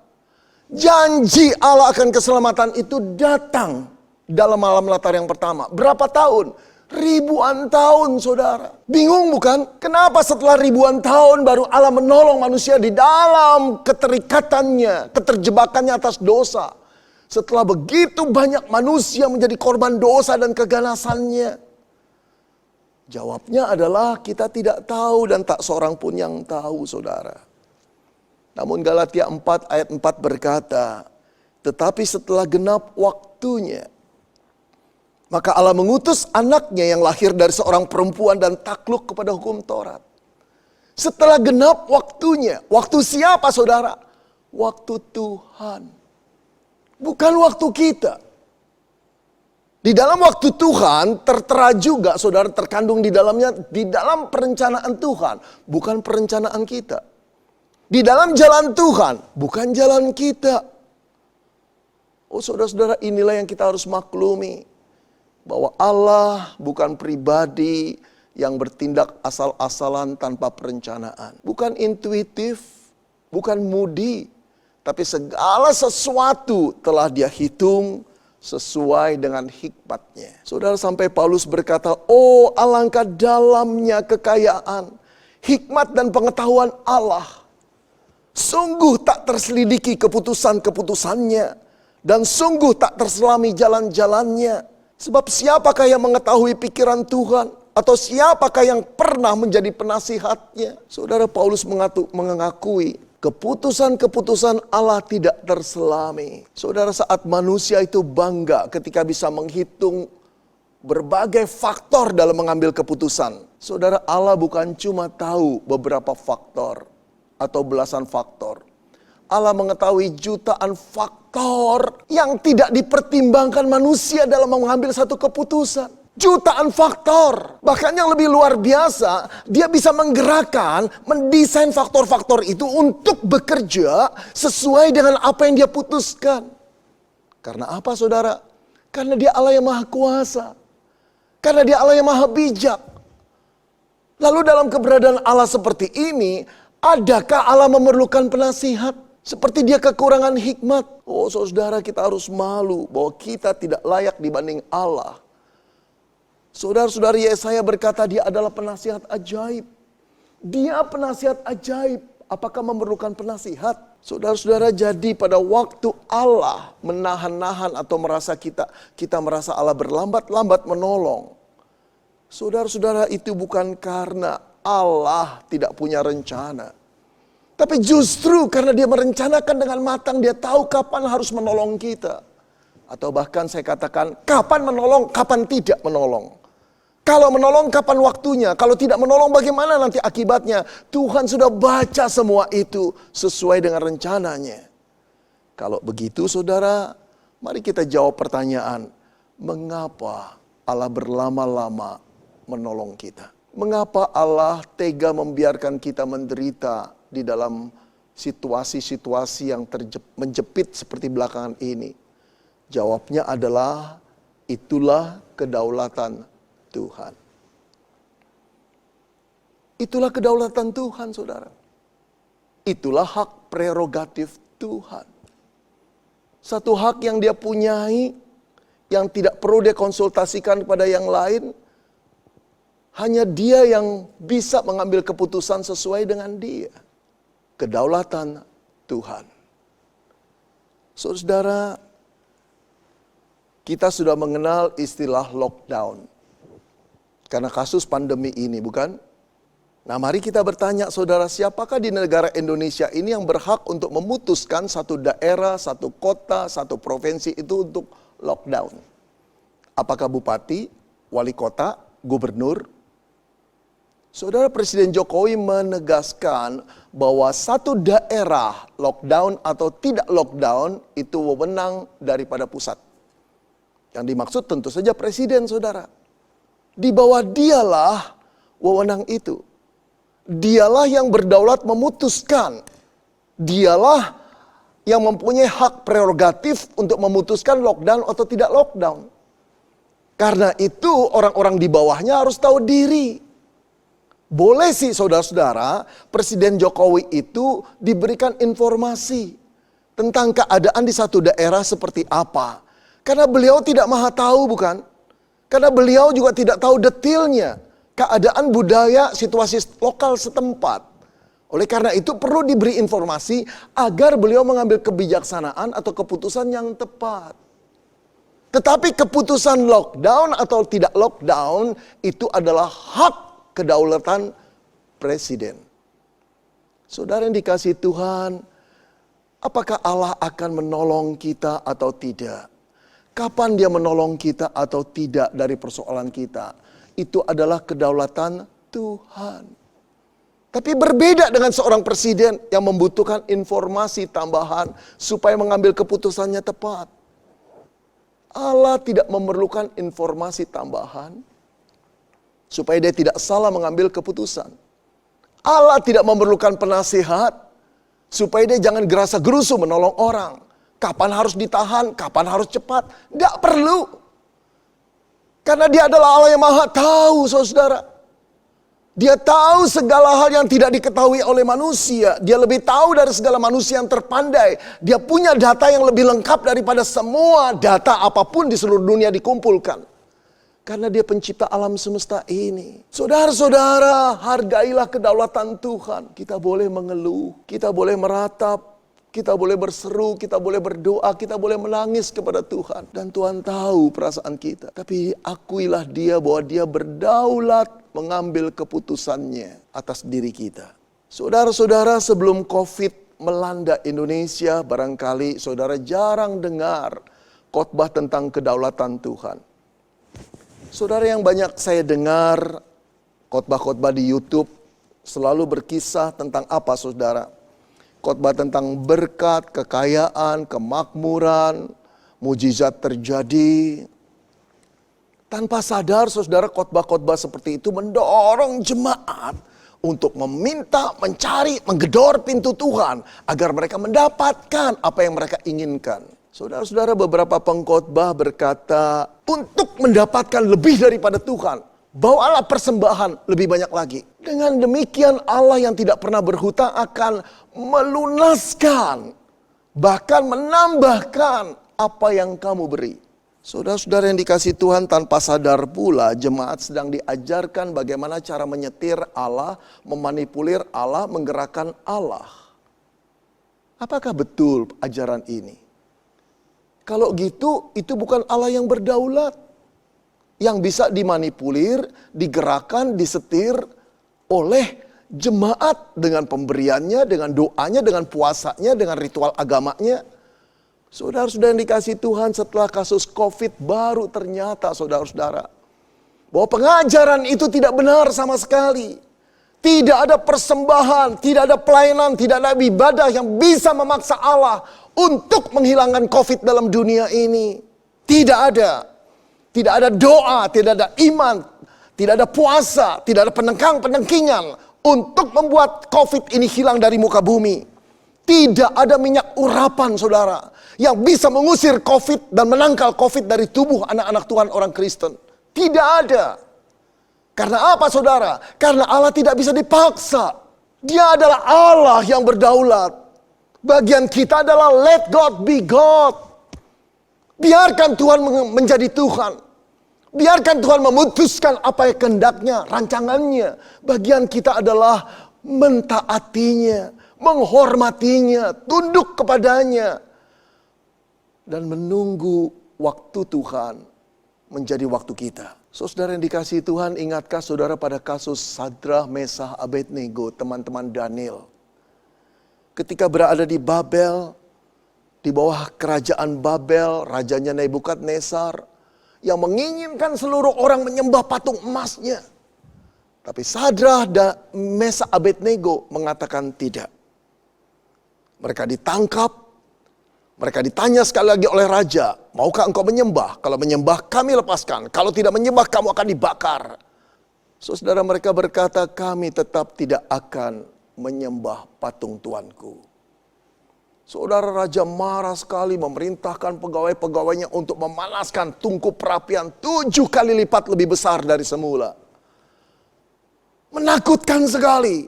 [SPEAKER 7] janji Allah akan keselamatan itu datang dalam malam Natal yang pertama. Berapa tahun? Ribuan tahun, saudara. Bingung bukan? Kenapa setelah ribuan tahun baru Allah menolong manusia di dalam keterikatannya, keterjebakannya atas dosa. Setelah begitu banyak manusia menjadi korban dosa dan keganasannya. Jawabnya adalah kita tidak tahu dan tak seorang pun yang tahu, saudara. Namun Galatia 4 ayat 4 berkata, tetapi setelah genap waktunya, maka Allah mengutus anaknya yang lahir dari seorang perempuan dan takluk kepada hukum Taurat. Setelah genap waktunya. Waktu siapa, saudara? Waktu Tuhan. Bukan waktu kita. Di dalam waktu Tuhan tertera juga, saudara, terkandung di dalamnya, di dalam perencanaan Tuhan. Bukan perencanaan kita. Di dalam jalan Tuhan, bukan jalan kita. Oh, saudara-saudara, inilah yang kita harus maklumi. Bahwa Allah bukan pribadi yang bertindak asal-asalan tanpa perencanaan. Bukan intuitif, bukan mudi, tapi segala sesuatu telah Dia hitung sesuai dengan hikmatnya. Saudara, sampai Paulus berkata, oh alangkah dalamnya kekayaan, hikmat dan pengetahuan Allah. Sungguh tak terselidiki keputusan-keputusannya, dan sungguh tak terselami jalan-jalannya. Sebab siapakah yang mengetahui pikiran Tuhan? Atau siapakah yang pernah menjadi penasihatnya? Saudara, Paulus mengakui keputusan-keputusan Allah tidak terselami. Saudara, saat manusia itu bangga ketika bisa menghitung berbagai faktor dalam mengambil keputusan. Saudara, Allah bukan cuma tahu beberapa faktor atau belasan faktor. Allah mengetahui jutaan faktor yang tidak dipertimbangkan manusia dalam mengambil satu keputusan. Jutaan faktor. Bahkan yang lebih luar biasa, Dia bisa menggerakkan, mendesain faktor-faktor itu untuk bekerja sesuai dengan apa yang Dia putuskan. Karena apa, saudara? Karena Dia Allah yang maha kuasa. Karena Dia Allah yang maha bijak. Lalu dalam keberadaan Allah seperti ini, adakah Allah memerlukan penasihat? Seperti Dia kekurangan hikmat. Oh saudara, kita harus malu bahwa kita tidak layak dibanding Allah. Saudara-saudari, Yesaya berkata Dia adalah penasihat ajaib. Dia penasihat ajaib. Apakah memerlukan penasihat? Saudara-saudara, jadi pada waktu Allah menahan-nahan atau merasa kita merasa Allah berlambat-lambat menolong. Saudara-saudara, itu bukan karena Allah tidak punya rencana. Tapi justru karena Dia merencanakan dengan matang, Dia tahu kapan harus menolong kita. Atau bahkan saya katakan, kapan menolong, kapan tidak menolong. Kalau menolong, kapan waktunya. Kalau tidak menolong, bagaimana nanti akibatnya. Tuhan sudah baca semua itu sesuai dengan rencananya. Kalau begitu saudara, mari kita jawab pertanyaan. Mengapa Allah berlama-lama menolong kita? Mengapa Allah tega membiarkan kita menderita di dalam situasi-situasi yang menjepit seperti belakangan ini? Jawabnya adalah, itulah kedaulatan Tuhan. Itulah kedaulatan Tuhan, saudara. Itulah hak prerogatif Tuhan. Satu hak yang Dia punyai, yang tidak perlu Dia konsultasikan kepada yang lain. Hanya Dia yang bisa mengambil keputusan sesuai dengan Dia. Kedaulatan Tuhan. Saudara, kita sudah mengenal istilah lockdown. Karena kasus pandemi ini, bukan? Nah, mari kita bertanya, saudara, siapakah di negara Indonesia ini yang berhak untuk memutuskan satu daerah, satu kota, satu provinsi itu untuk lockdown? Apakah bupati, wali kota, gubernur? Saudara, Presiden Jokowi menegaskan bahwa satu daerah lockdown atau tidak lockdown itu wewenang daripada pusat. Yang dimaksud tentu saja Presiden, saudara. Di bawah Dialah wewenang itu. Dialah yang berdaulat memutuskan. Dialah yang mempunyai hak prerogatif untuk memutuskan lockdown atau tidak lockdown. Karena itu orang-orang di bawahnya harus tahu diri. Boleh sih saudara-saudara, Presiden Jokowi itu diberikan informasi tentang keadaan di satu daerah seperti apa. Karena beliau tidak maha tahu, bukan? Karena beliau juga tidak tahu detailnya keadaan budaya situasi lokal setempat. Oleh karena itu perlu diberi informasi agar beliau mengambil kebijaksanaan atau keputusan yang tepat. Tetapi keputusan lockdown atau tidak lockdown itu adalah hak kedaulatan Presiden. Saudara yang dikasihi Tuhan, apakah Allah akan menolong kita atau tidak? Kapan Dia menolong kita atau tidak dari persoalan kita? Itu adalah kedaulatan Tuhan. Tapi berbeda dengan seorang presiden yang membutuhkan informasi tambahan supaya mengambil keputusannya tepat. Allah tidak memerlukan informasi tambahan supaya Dia tidak salah mengambil keputusan. Allah tidak memerlukan penasihat supaya Dia jangan gerasa-gerusu menolong orang. Kapan harus ditahan, kapan harus cepat. Tidak perlu. Karena Dia adalah Allah yang maha tahu, saudara. Dia tahu segala hal yang tidak diketahui oleh manusia. Dia lebih tahu dari segala manusia yang terpandai. Dia punya data yang lebih lengkap daripada semua data apapun di seluruh dunia dikumpulkan. Karena dia pencipta alam semesta ini. Saudara-saudara, hargailah kedaulatan Tuhan. Kita boleh mengeluh, kita boleh meratap, kita boleh berseru, kita boleh berdoa, kita boleh menangis kepada Tuhan. Dan Tuhan tahu perasaan kita. Tapi akuilah dia bahwa dia berdaulat mengambil keputusannya atas diri kita. Saudara-saudara, sebelum COVID melanda Indonesia, barangkali saudara jarang dengar khotbah tentang kedaulatan Tuhan. Saudara, yang banyak saya dengar khotbah-khotbah di YouTube selalu berkisah tentang apa, saudara? Khotbah tentang berkat, kekayaan, kemakmuran, mujizat terjadi. Tanpa sadar, saudara, khotbah-khotbah seperti itu mendorong jemaat untuk meminta, mencari, menggedor pintu Tuhan agar mereka mendapatkan apa yang mereka inginkan. Saudara-saudara, beberapa pengkhotbah berkata, untuk mendapatkan lebih daripada Tuhan, bawalah persembahan lebih banyak lagi. Dengan demikian Allah yang tidak pernah berhutang akan melunaskan, bahkan menambahkan apa yang kamu beri. Saudara-saudara yang dikasihi Tuhan, tanpa sadar pula jemaat sedang diajarkan bagaimana cara menyetir Allah, memanipulir Allah, menggerakkan Allah. Apakah betul ajaran ini? Kalau gitu, itu bukan Allah yang berdaulat. Yang bisa dimanipulir, digerakkan, disetir oleh jemaat dengan pemberiannya, dengan doanya, dengan puasanya, dengan ritual agamanya. Saudara-saudara yang dikasihi Tuhan, setelah kasus COVID baru ternyata, saudara-saudara, bahwa pengajaran itu tidak benar sama sekali. Tidak ada persembahan, tidak ada pelayanan, tidak ada ibadah yang bisa memaksa Allah untuk menghilangkan COVID dalam dunia ini. Tidak ada. Tidak ada doa, tidak ada iman, tidak ada puasa, tidak ada penengkang-penengkingan untuk membuat COVID ini hilang dari muka bumi. Tidak ada minyak urapan, saudara, yang bisa mengusir COVID dan menangkal COVID dari tubuh anak-anak Tuhan orang Kristen. Tidak ada. Karena apa, saudara? Karena Allah tidak bisa dipaksa. Dia adalah Allah yang berdaulat. Bagian kita adalah let God be God. Biarkan Tuhan menjadi Tuhan. Biarkan Tuhan memutuskan apa yang kehendaknya, rancangannya. Bagian kita adalah mentaatinya, menghormatinya, tunduk kepadanya. Dan menunggu waktu Tuhan menjadi waktu kita. Saudara yang dikasihi Tuhan, ingatkah saudara pada kasus Sadrah, Mesah, Abednego, teman-teman Daniel? Ketika berada di Babel, di bawah kerajaan Babel, rajanya Nebukadnezar, yang menginginkan seluruh orang menyembah patung emasnya. Tapi Sadrah dan Mesah Abednego mengatakan tidak. Mereka ditangkap, mereka ditanya sekali lagi oleh raja, maukah engkau menyembah? Kalau menyembah kami lepaskan, kalau tidak menyembah kamu akan dibakar. Saudara, mereka berkata, kami tetap tidak akan menyembah patung Tuanku. Saudara, raja marah sekali, memerintahkan pegawai-pegawainya untuk memanaskan tungku perapian 7 kali lipat lebih besar dari semula. Menakutkan sekali.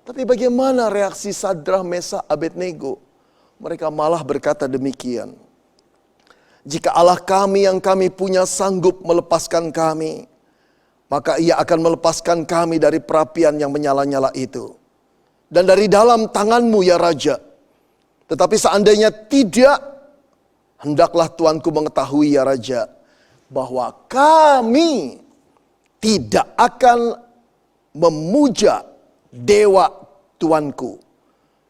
[SPEAKER 7] Tapi bagaimana reaksi Sadrah, Mesah, Abednego? Mereka malah berkata demikian. Jika Allah kami yang kami punya sanggup melepaskan kami, maka ia akan melepaskan kami dari perapian yang menyala-nyala itu. Dan dari dalam tanganmu ya Raja. Tetapi seandainya tidak, hendaklah Tuanku mengetahui ya Raja, bahwa kami tidak akan memuja dewa Tuanku.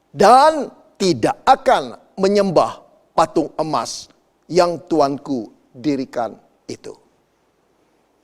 [SPEAKER 7] Dan tidak akan menyembah patung emas yang Tuanku dirikan itu.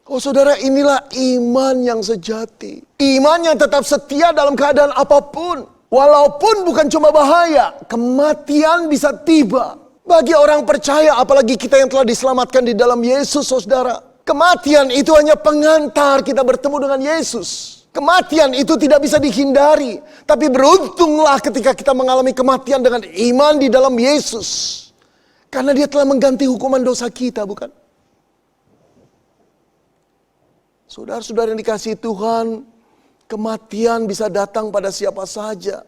[SPEAKER 7] Oh saudara, inilah iman yang sejati. Iman yang tetap setia dalam keadaan apapun. Walaupun bukan cuma bahaya, kematian bisa tiba. Bagi orang percaya, apalagi kita yang telah diselamatkan di dalam Yesus, saudara. Kematian itu hanya pengantar kita bertemu dengan Yesus. Kematian itu tidak bisa dihindari. Tapi beruntunglah ketika kita mengalami kematian dengan iman di dalam Yesus. Karena dia telah mengganti hukuman dosa kita, bukan? Saudara-saudara yang dikasihi Tuhan, Kematian bisa datang pada siapa saja.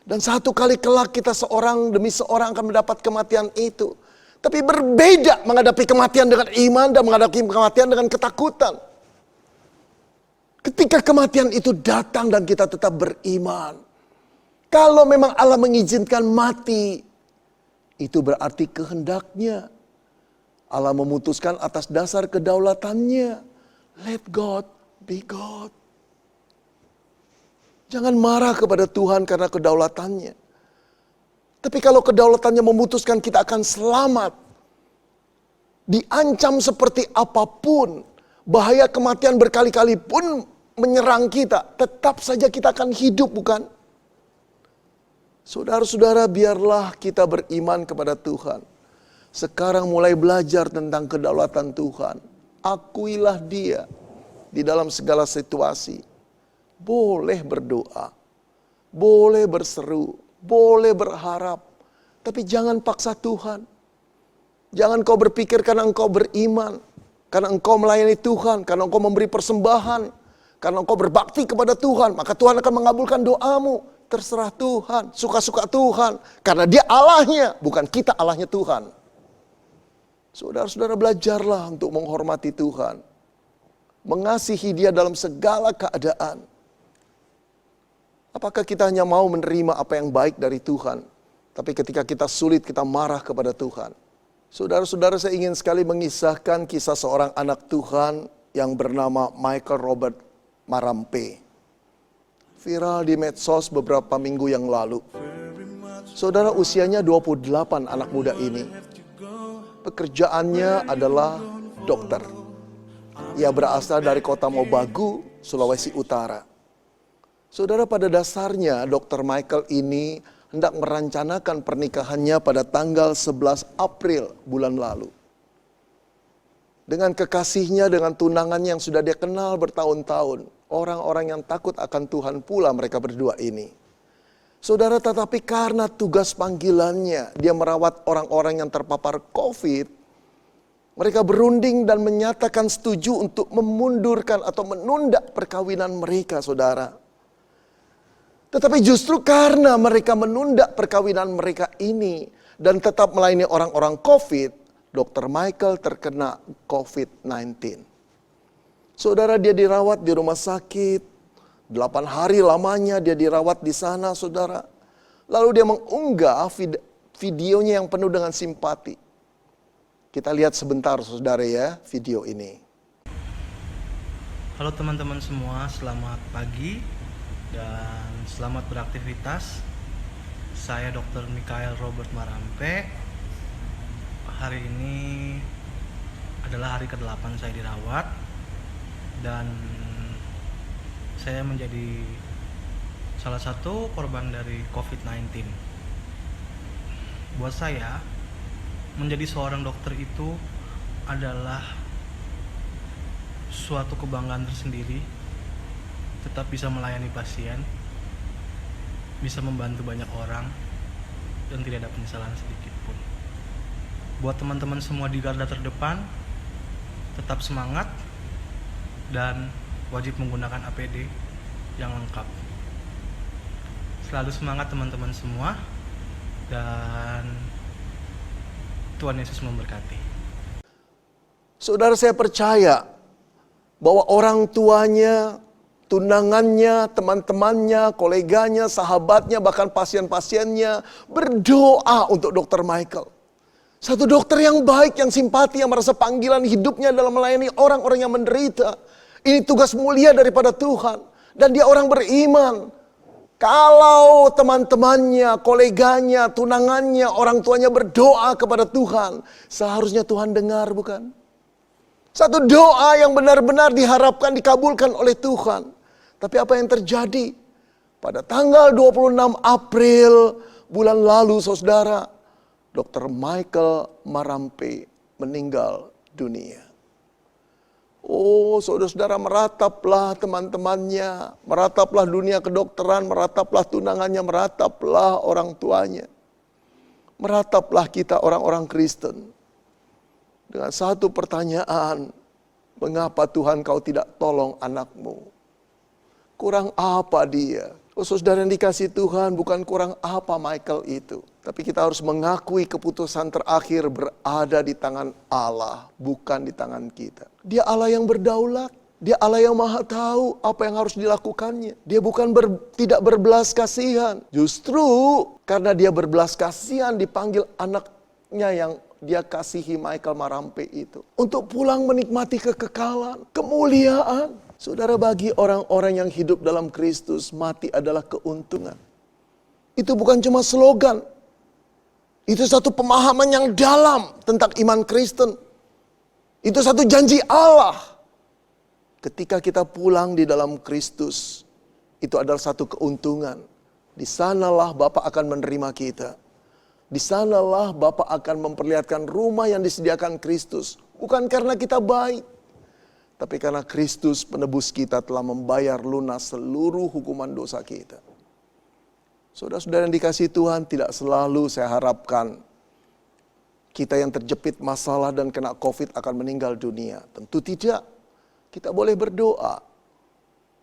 [SPEAKER 7] Dan satu kali kelak kita seorang demi seorang akan mendapat kematian itu. Tapi berbeda menghadapi kematian dengan iman dan menghadapi kematian dengan ketakutan. Ketika kematian itu datang dan kita tetap beriman. Kalau memang Allah mengizinkan mati, itu berarti kehendaknya. Allah memutuskan atas dasar kedaulatannya. Let God be God. Jangan marah kepada Tuhan karena kedaulatannya. Tapi kalau kedaulatannya memutuskan kita akan selamat, diancam seperti apapun, bahaya kematian berkali-kali pun menyerang kita, tetap saja kita akan hidup, bukan? Saudara-saudara, biarlah kita beriman kepada Tuhan. Sekarang mulai belajar tentang kedaulatan Tuhan. Akuilah Dia di dalam segala situasi. Boleh berdoa, boleh berseru, boleh berharap, tapi jangan paksa Tuhan. Jangan kau berpikir karena engkau beriman, karena engkau melayani Tuhan, karena engkau memberi persembahan, karena engkau berbakti kepada Tuhan, maka Tuhan akan mengabulkan doamu. Terserah Tuhan, suka-suka Tuhan, karena Dia Allahnya, bukan kita Allahnya Tuhan. Saudara-saudara, belajarlah untuk menghormati Tuhan, mengasihi Dia dalam segala keadaan. Apakah kita hanya mau menerima apa yang baik dari Tuhan, tapi ketika kita sulit kita marah kepada Tuhan? Saudara-saudara, saya ingin sekali mengisahkan kisah seorang anak Tuhan yang bernama Michael Robert Marampe. Viral di medsos beberapa minggu yang lalu. Saudara, usianya 28 anak muda ini. Pekerjaannya adalah dokter. Ia berasal dari kota Mobagu, Sulawesi Utara. Saudara, pada dasarnya Dr. Michael ini hendak merencanakan pernikahannya pada tanggal 11 April bulan lalu. Dengan kekasihnya, dengan tunangannya yang sudah dia kenal bertahun-tahun. Orang-orang yang takut akan Tuhan pula mereka berdua ini. Saudara, tetapi karena tugas panggilannya, dia merawat orang-orang yang terpapar COVID. Mereka berunding dan menyatakan setuju untuk memundurkan atau menunda perkawinan mereka, saudara. Tetapi justru karena mereka menunda perkawinan mereka ini dan tetap melayani orang-orang COVID, Dr. Michael terkena COVID-19. Saudara, dia dirawat di rumah sakit, 8 hari lamanya dia dirawat di sana, saudara. Lalu dia mengunggah videonya yang penuh dengan simpati. Kita lihat sebentar, saudara ya, video ini.
[SPEAKER 8] Halo teman-teman semua, selamat pagi. Dan selamat beraktivitas. Saya Dr. Michael Robert Marampe. Hari ini adalah hari ke-8 saya dirawat. Dan saya menjadi salah satu korban dari COVID-19. Buat saya, menjadi seorang dokter itu adalah suatu kebanggaan tersendiri. Tetap bisa melayani pasien, bisa membantu banyak orang, dan tidak ada penyesalan sedikit pun. Buat teman-teman semua di garda terdepan, tetap semangat dan wajib menggunakan APD yang lengkap. Selalu semangat teman-teman semua, dan Tuhan Yesus memberkati.
[SPEAKER 7] Saudara, saya percaya bahwa orang tuanya, tunangannya, teman-temannya, koleganya, sahabatnya, bahkan pasien-pasiennya berdoa untuk Dr. Michael. Satu dokter yang baik, yang simpati, yang merasa panggilan hidupnya dalam melayani orang-orang yang menderita. Ini tugas mulia daripada Tuhan. Dan dia orang beriman. Kalau teman-temannya, koleganya, tunangannya, orang tuanya berdoa kepada Tuhan, seharusnya Tuhan dengar, bukan? Satu doa yang benar-benar diharapkan dikabulkan oleh Tuhan. Tapi apa yang terjadi? Pada tanggal 26 April bulan lalu, saudara, Dr. Michael Marampe meninggal dunia. Oh, saudara-saudara, merataplah teman-temannya, merataplah dunia kedokteran, merataplah tunangannya, merataplah orang tuanya. Merataplah kita orang-orang Kristen. Dengan satu pertanyaan, mengapa Tuhan kau tidak tolong anakmu? Kurang apa dia? Oh, saudara yang dikasih Tuhan, bukan kurang apa Michael itu. Tapi kita harus mengakui keputusan terakhir berada di tangan Allah, bukan di tangan kita. Dia Allah yang berdaulat. Dia Allah yang maha tahu apa yang harus dilakukannya. Dia bukan tidak berbelas kasihan. Justru karena dia berbelas kasihan dipanggil anaknya yang dia kasihi, Michael Marampe itu. Untuk pulang menikmati kekekalan, kemuliaan. Saudara, bagi orang-orang yang hidup dalam Kristus, mati adalah keuntungan. Itu bukan cuma slogan. Itu satu pemahaman yang dalam tentang iman Kristen. Itu satu janji Allah. Ketika kita pulang di dalam Kristus, itu adalah satu keuntungan. Di sanalah Bapa akan menerima kita. Di sanalah Bapa akan memperlihatkan rumah yang disediakan Kristus. Bukan karena kita baik, tapi karena Kristus penebus kita telah membayar lunas seluruh hukuman dosa kita. Saudara-saudara yang dikasihi Tuhan, tidak selalu saya harapkan kita yang terjepit masalah dan kena COVID akan meninggal dunia. Tentu tidak. Kita boleh berdoa.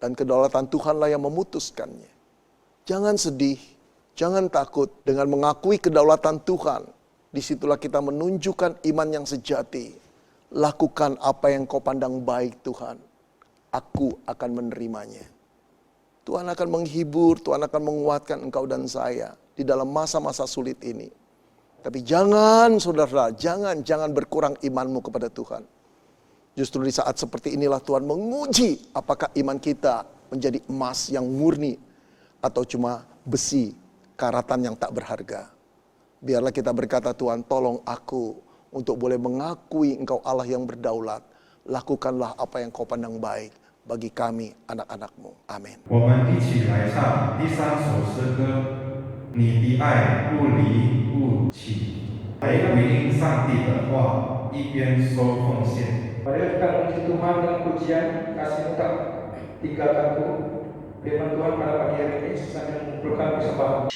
[SPEAKER 7] Dan kedaulatan Tuhanlah yang memutuskannya. Jangan sedih, jangan takut. Dengan mengakui kedaulatan Tuhan, disitulah kita menunjukkan iman yang sejati. Lakukan apa yang kau pandang baik Tuhan. Aku akan menerimanya. Tuhan akan menghibur, Tuhan akan menguatkan engkau dan saya di dalam masa-masa sulit ini. Tapi jangan saudara, jangan berkurang imanmu kepada Tuhan. Justru di saat seperti inilah Tuhan menguji apakah iman kita menjadi emas yang murni atau cuma besi karatan yang tak berharga. Biarlah kita berkata, Tuhan tolong aku untuk boleh mengakui engkau Allah yang berdaulat. Lakukanlah apa yang kau pandang baik bagi kami anak-anakmu. Amin.
[SPEAKER 2] 我们一起来唱第3首诗歌，你的爱不离不弃，来回应上帝的话，一边收奉献。
[SPEAKER 3] Mari kita memuji Tuhan dengan pujian, kasih tak tinggalkanku. Firman Tuhan pada pagi hari ini sambil mengumpulkan persembahan.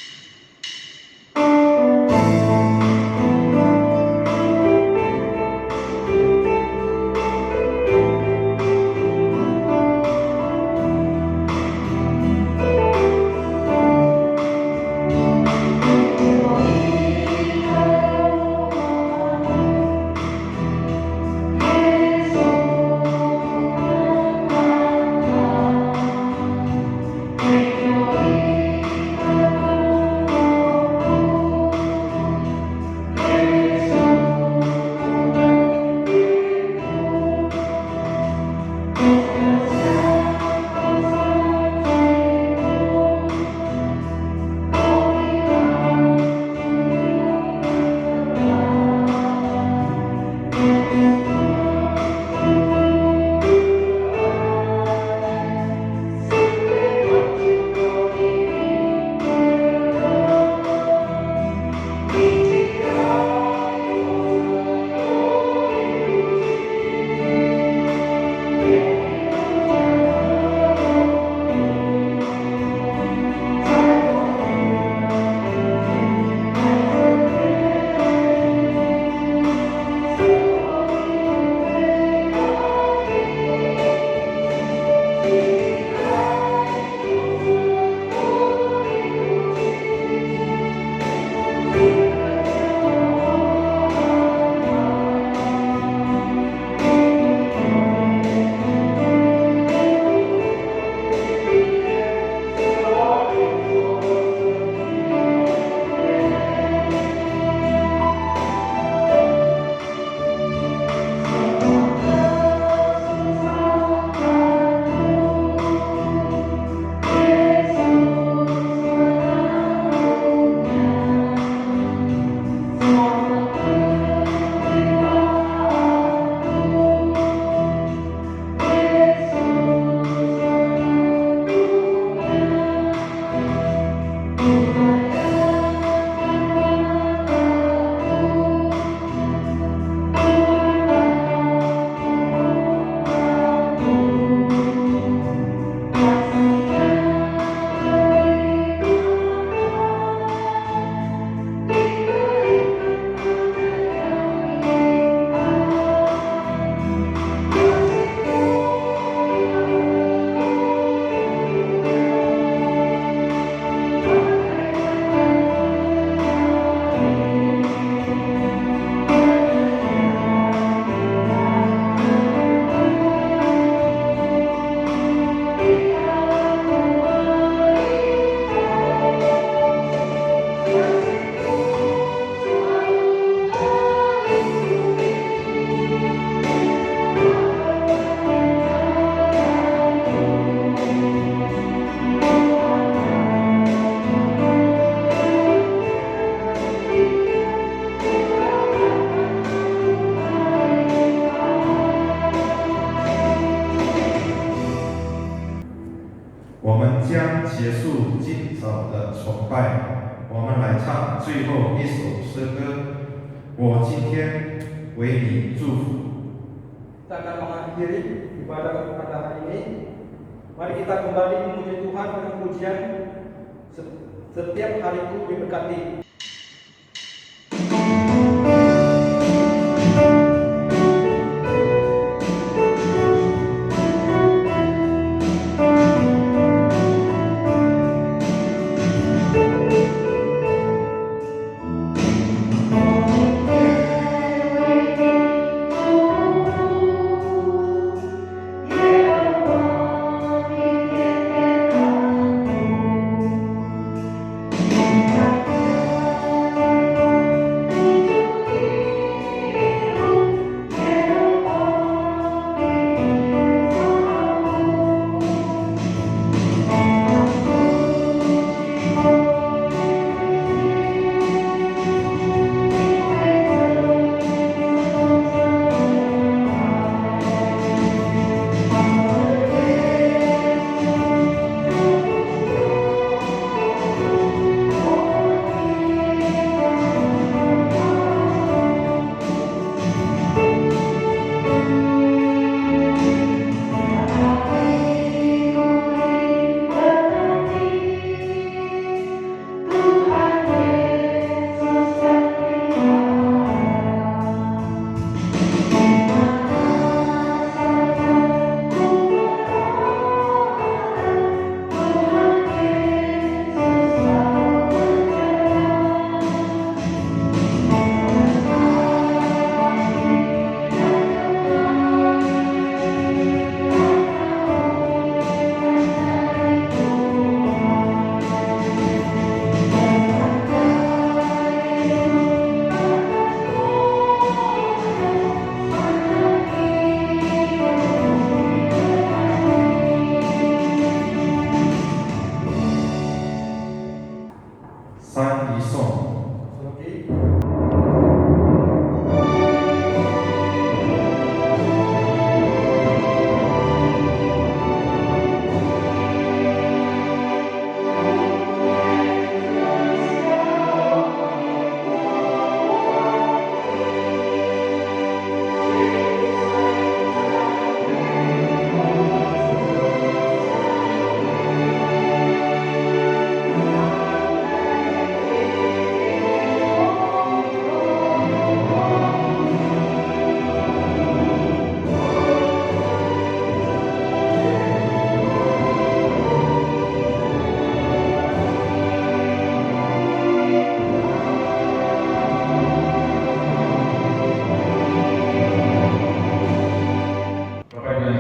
[SPEAKER 2] 束今早的崇拜，我们来唱最后一首诗歌。我今天为你祝福。
[SPEAKER 3] Kita akan mengakhiri ibadah pada hari ini. Mari kita kembali memuji Tuhan dengan pujian setiap hariku diberkati.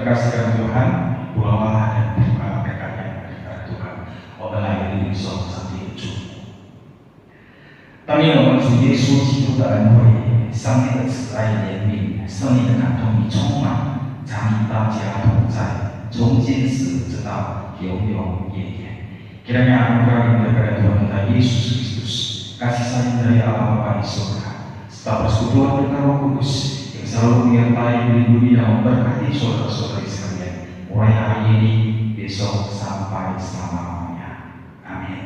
[SPEAKER 4] Kasihkan Tuhan, buahlah dan terima berkatnya dari Tuhan. 我们来领受上帝的祝福。当愿我们主耶稣基督的恩惠、上帝的慈爱怜悯、圣灵的感动你充满，常与大家同在，从今时直到永永远远。Kiranya anugerah daripada Tuhan kita Yesus Kristus, kasih sayang dari Allah Bapa di surga, serta persekutuan dengan Roh Kudus yang selalu menyertai melindungi dan memberkati saudara-saudari sekalian, mulai hari ini, besok sampai selama-lamanya. Amin.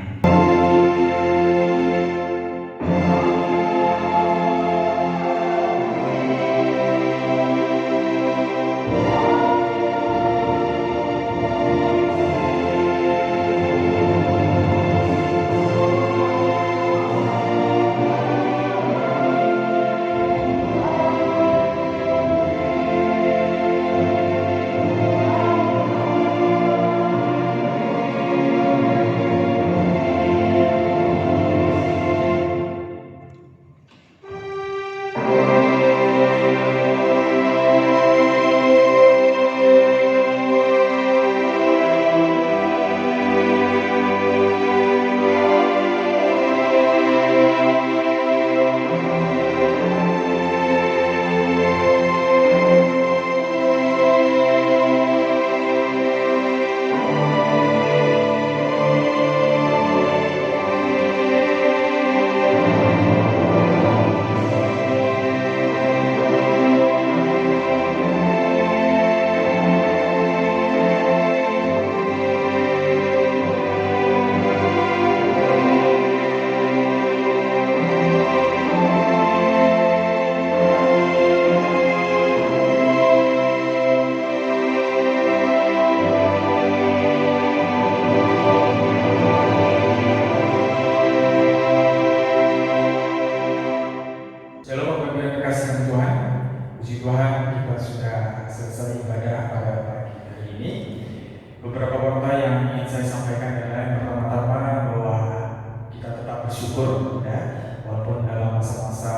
[SPEAKER 4] bersyukur ya, walaupun dalam masa-masa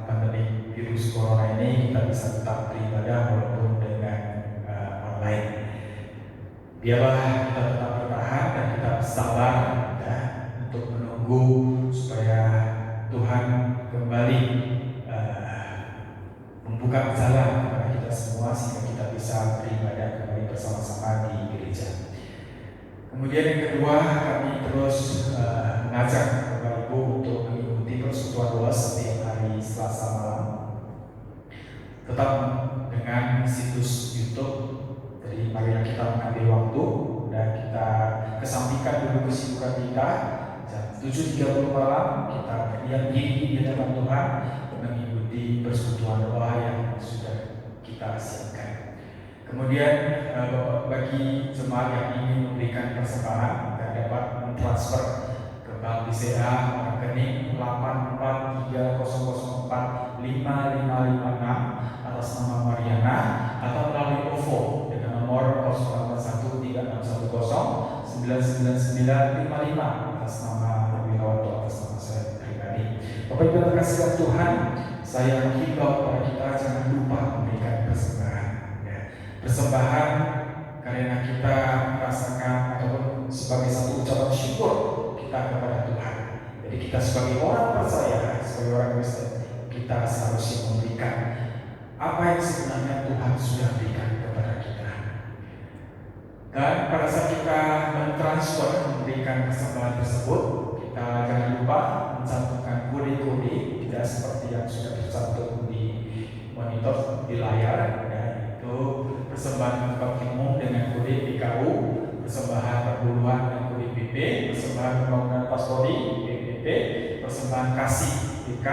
[SPEAKER 4] pandemi virus corona ini kita bisa tetap beribadah walaupun dengan online. Biarlah kita tetap bertahan dan kita sabar ya, untuk menunggu supaya Tuhan kembali membuka jalan kepada kita semua sehingga kita bisa beribadah kembali bersama-sama di gereja. Kemudian yang kedua, kami terus mengajak Bapak Ibu untuk mengikuti persekutuan doa setiap hari Selasa malam. Tetap dengan situs YouTube. Jadi marilah kita mengambil waktu dan kita kesampingkan dulu kesibukan kita. Jam 7.30 malam kita berdiam diri di hadapan Tuhan mengikuti persekutuan doa yang sudah kita siapkan. Kemudian bagi jemaat yang ingin memberikan persembahan, kita dapat mentransfer ke bank BCA rekening 84300455556 atas nama Mariana atau melalui OVO dengan nomor 081311999955 atas nama Wilawanto atas nama saya pribadi. Bapak Ibu terkasih Tuhan, saya menghimbau kepada kita jangan lupa memberikan persembahan. Persembahan karena kita merasakan ataupun sebagai satu ucapan syukur kita kepada Tuhan. Jadi kita sebagai orang percaya, sebagai orang Kristen, kita seharusnya memberikan apa yang sebenarnya Tuhan sudah berikan kepada kita. Dan pada saat kita mentransfer memberikan persembahan tersebut, kita jangan lupa mencantumkan kode-kode, tidak seperti yang sudah tercantum di monitor di layar. Persembahan tempat umum dengan kode PKU, persembahan perpuluhan dengan kode PP, persembahan pembangunan pastori PPP, persembahan kasih PK,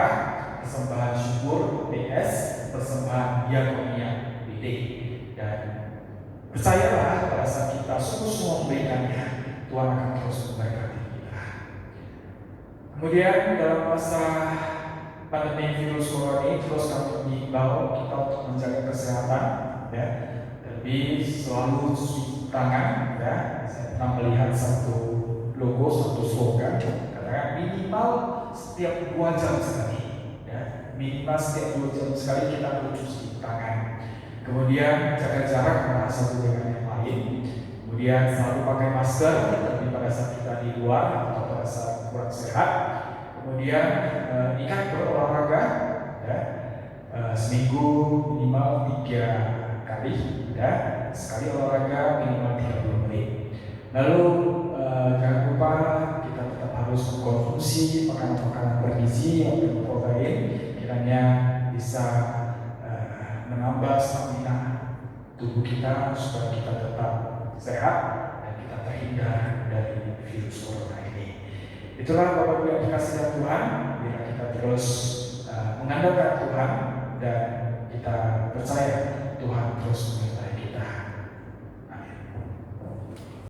[SPEAKER 4] persembahan syukur PS, persembahan diakonia BD. Dan percayalah pada saat kita sungguh-sungguh memberikannya, Tuhan akan terus memberkati kita. Kemudian dalam masa pandemi virus corona ini terus kami mengimbau kita untuk menjaga kesehatan ya. Lebih selalu cuci tangan ya. Saya pernah melihat satu logo, satu slogan katakan minimal setiap 2 jam sekali ya. Minimal setiap 2 jam sekali kita perlu cuci tangan. Kemudian jaga jarak antara satu dengan yang lain. Kemudian selalu pakai masker tapi pada saat kita di luar atau pada saat kurang sehat. Kemudian ingat berolahraga ya. Seminggu minimal 3 kali ya, sekali olahraga minimal 30 menit. Lalu jangan lupa kita tetap harus mengkonsumsi makanan-makanan bergizi yang berprotein, kiranya bisa menambah stamina tubuh kita supaya kita tetap sehat dan kita terhindar dari virus corona ini. Itulah Bapak Ibu yang dikasihi Tuhan, bila kita terus mengandalkan Tuhan dan kita percaya Tuhan terus menyertai kita.